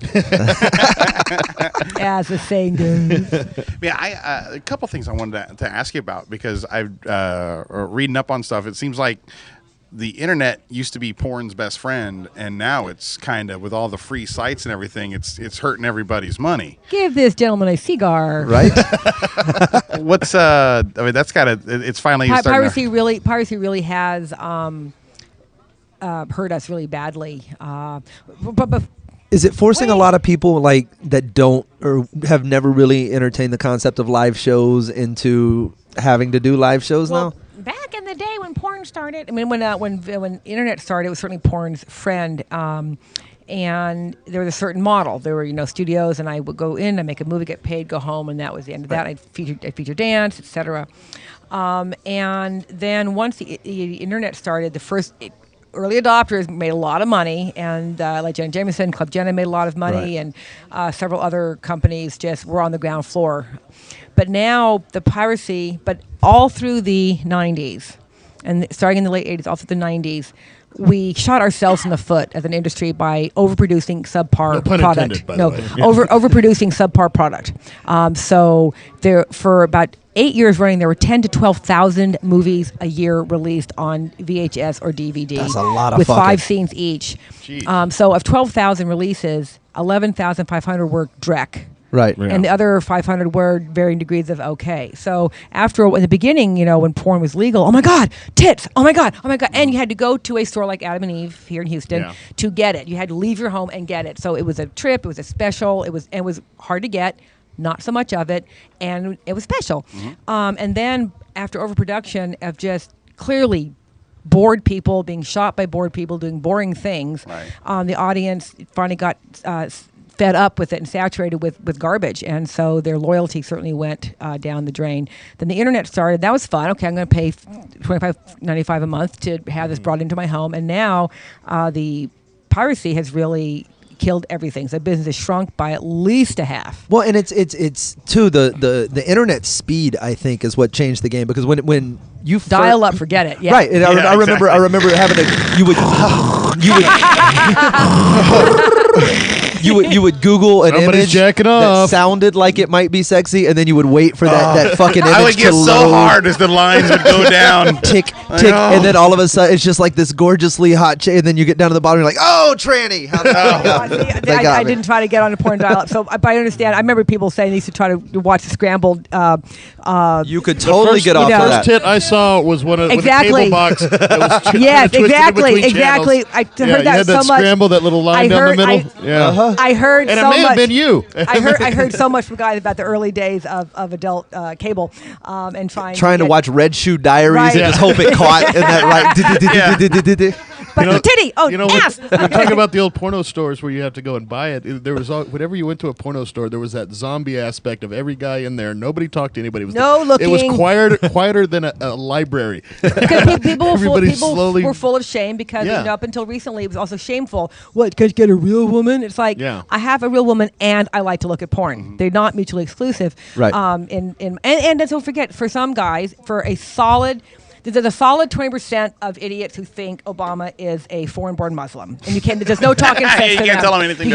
As the saying goes. Yeah, a couple things I wanted to ask you about, because I've reading up on stuff. It seems like the internet used to be porn's best friend, and now it's kind of, with all the free sites and everything, it's hurting everybody's money. Give this gentleman a cigar. right? What's I mean, that's got to. It's finally starting Piracy really has hurt us really badly. But Is it forcing a Wait. lot of people like that don't or have never really entertained the concept of live shows into having to do live shows well, now? back in the day when porn started, I mean, when internet started, it was certainly porn's friend. And there was a certain model. There were, studios, and I would go in, I make a movie, get paid, go home, and that was the end of that. I'd feature dance, etc. And then once the internet started, the first early adopters made a lot of money, and like Jenna Jameson, Club Jenna made a lot of money, and several other companies just were on the ground floor. But now the piracy, but all through the 90s, and starting in the late 80s, all through the 90s, we shot ourselves in the foot as an industry by overproducing subpar No pun product. intended, by the way. Yeah. Overproducing subpar product. So there, for about 8 years running, there were 10 to 12,000 movies a year released on VHS or DVD. That's a lot of with fucking. 5 scenes each. So of 12,000 releases, 11,500 were Drek. Right. Yeah. And the other 500 were varying degrees of okay. So in the beginning, when porn was legal, oh my God, tits, oh my God. And you had to go to a store like Adam and Eve here in Houston Yeah. to get it. You had to leave your home and get it. So it was a trip, it was a special, it was hard to get, not so much of it, and it was special. And then after overproduction of just clearly bored people being shot by bored people doing boring things, Right. the audience finally got fed up with it and saturated with garbage, and so their loyalty certainly went down the drain. Then the internet started. That was fun. Okay, I'm going to pay $25.95 a month to have this brought into my home, and now the piracy has really killed everything. So the business has shrunk by at least a half. Well, and it's too the internet speed, I think, is what changed the game, because when you Dial up, forget it. Yeah. Right, and I remember having to you would you would Google an Somebody's image jacking that off. sounded like it might be sexy, and then you would wait for that fucking image I would get to so load. hard as the lines would go down. Tick, tick, and then all of a sudden it's just like this gorgeously hot chick, and then you get down to the bottom and you're like, oh, tranny. I didn't try to get on a porn dial-up, but I understand. I remember people saying they used to try to watch the scrambled. You could totally get off you know, of First that. hit I saw was one of Exactly. with a cable box. That was Yes, twisted in exactly, between exactly. channels. I Yeah, heard you that had so that much. scramble, that little line down the middle. Yeah. I heard And so it may much. have been you. I heard so much from guys about the early days of adult cable and trying Trying to get- watch Red Shoe Diaries Right. and just hope it caught in that right. But titty, ass. We're talking about the old porno stores where you have to go and buy it. There was whenever you went to a porno store, there was that zombie aspect of every guy in there. Nobody talked to anybody. It was No It was looking. quieter than a library. Because people Everybody slowly- were full of shame because Yeah. you know, up until recently it was also shameful. What, could you get a real woman? It's like, Yeah. I have a real woman and I like to look at porn. They're not mutually exclusive. Right. And don't forget, for some guys, there's a solid 20% of idiots who think Obama is a foreign-born Muslim, and there's no talking sense. You to can't them. tell them anything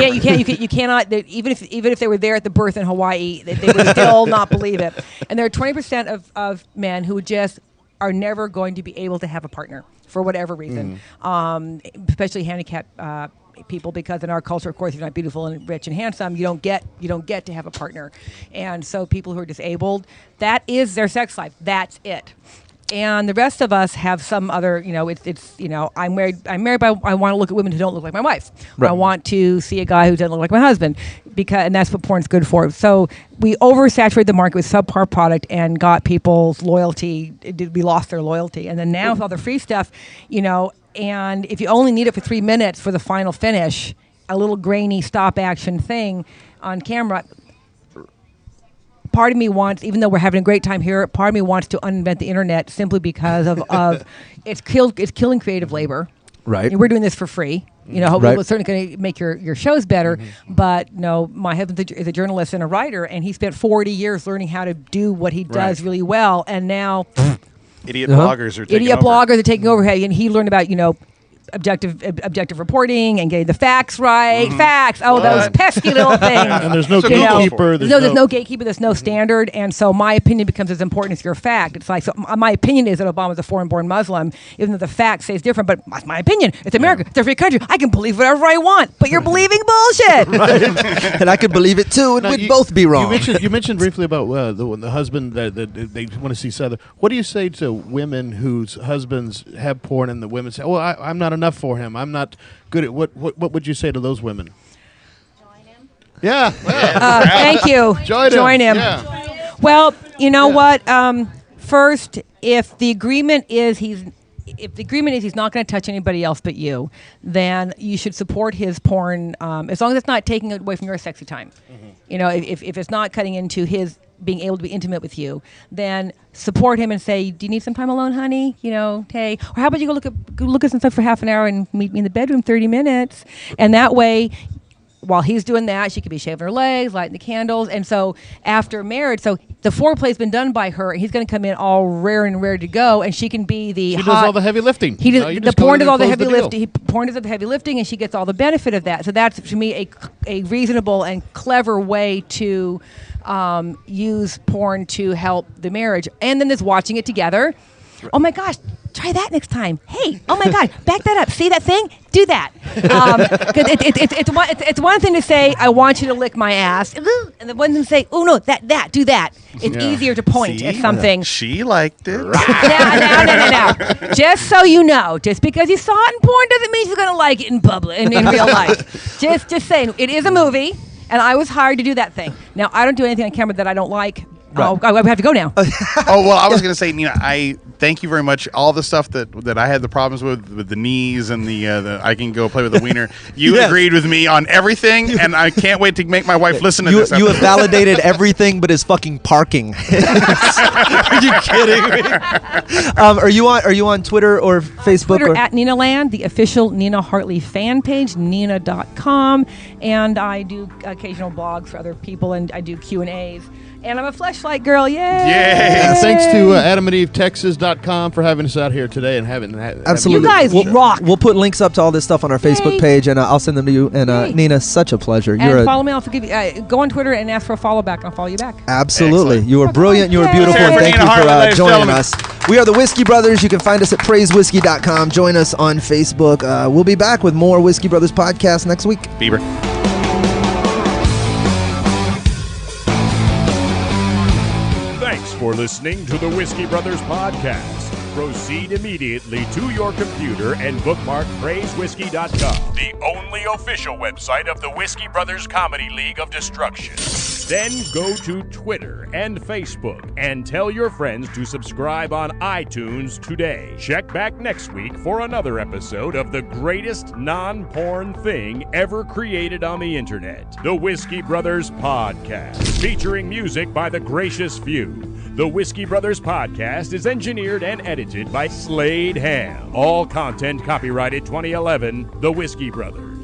You cannot. Even if they were there at the birth in Hawaii, they would still not believe it. And there are 20% of men who just are never going to be able to have a partner for whatever reason, especially handicapped people, because in our culture, of course, if you're not beautiful and rich and handsome, you don't get to have a partner. And so people who are disabled, that is their sex life. That's it. And the rest of us have some other, I'm married, but I want to look at women who don't look like my wife. Right. I want to see a guy who doesn't look like my husband, and that's what porn's good for. So we oversaturated the market with subpar product and got people's loyalty. We lost their loyalty. And then now with all the free stuff, and if you only need it for 3 minutes for the final finish, a little grainy stop action thing on camera, part of me wants, even though we're having a great time here, part of me wants to uninvent the internet simply because of it's killing creative labor. Right. And we're doing this for free. Right. It's certainly going to make your shows better. But my husband is a journalist and a writer, and he spent 40 years learning how to do what he does really well. And now Idiot bloggers are taking over. bloggers are taking over. Hey, and he learned about objective reporting and getting the facts right. Facts. Oh, those pesky little things. And there's no So gatekeeper. There's no gatekeeper. There's no standard. And so my opinion becomes as important as your fact. It's like, so my opinion is that Obama's a foreign-born Muslim, even though the fact says different. But that's my opinion. It's America. It's a free country. I can believe whatever I want. But you're believing bullshit. And I could believe it too, and Now, we'd both be wrong. You mentioned briefly about the husband that they want to see Southern. What do you say to women whose husbands have porn and the women say, "Oh, I'm not enough for him. I'm not good at what would you say to those women?" Join him. Yeah. Thank you. Join him. him. Yeah. Well, you know what? First, if the agreement is he's not going to touch anybody else but you, then you should support his porn as long as it's not taking away from your sexy time. If it's not cutting into his being able to be intimate with you, then support him and say, "Do you need some time alone, honey? Hey, or how about you go look at some stuff for half an hour and meet me in the bedroom 30 minutes?" And that way, while he's doing that, she could be shaving her legs, lighting the candles. And so after marriage, so the foreplay's been done by her, and he's going to come in all rare and ready to go, and she can be the She does all the heavy lifting. He No, does, you the just go porn in does and all the close heavy the deal. lifting. Porn does the heavy lifting, and she gets all the benefit of that. So that's, to me, a reasonable and clever way to use porn to help the marriage. And then there's watching it together. Oh my gosh, try that next time. Hey, oh my God, back that up. See that thing? Do that. 'Cause it's one thing to say, "I want you to lick my ass," and the one thing to say, "Oh no, that, do that." It's easier to point See? at something. She liked it. No. Just so you know, just because you saw it in porn doesn't mean she's gonna like it in public in real life. Just saying, it is a movie, and I was hired to do that thing. Now I don't do anything on camera that I don't like. Right. Oh, I have to go now. Oh, well, I was going to say, Nina, I thank you very much. All the stuff that I had the problems with the knees and the I can go play with the wiener. You agreed with me on everything, and I can't wait to make my wife listen to this. You have validated everything but his fucking parking. Are you kidding me? Are you on Twitter or Facebook? Twitter at Nina Land, the official Nina Hartley fan page, nina.com, and I do occasional blogs for other people, and I do Q&As. And I'm a fleshlight girl. Yay! And thanks to AdamandEveTexas.com for having us out here today and having Absolutely. You guys we'll, rock. We'll put links up to all this stuff on our Facebook page, and I'll send them to you. And Nina, such a pleasure. And follow me. I'll give you. Go on Twitter and ask for a follow back. I'll follow you back. Absolutely. Excellent. You were brilliant. You were beautiful. Here And for thank Nina you Hartley, for ladies and joining gentlemen. us. We are the Whiskey Brothers. You can find us at praisewhiskey.com. Join us on Facebook. We'll be back with more Whiskey Brothers podcast next week. Bieber. Thanks for listening to the Whiskey Brothers Podcast. Proceed immediately to your computer and bookmark praisewhiskey.com, the only official website of the Whiskey Brothers Comedy League of Destruction. Then go to Twitter and Facebook and tell your friends to subscribe on iTunes today. Check back next week for another episode of the greatest non-porn thing ever created on the internet, the Whiskey Brothers Podcast, featuring music by the Gracious Few. The Whiskey Brothers Podcast is engineered and edited by Slade Ham. All content copyrighted 2011, The Whiskey Brothers.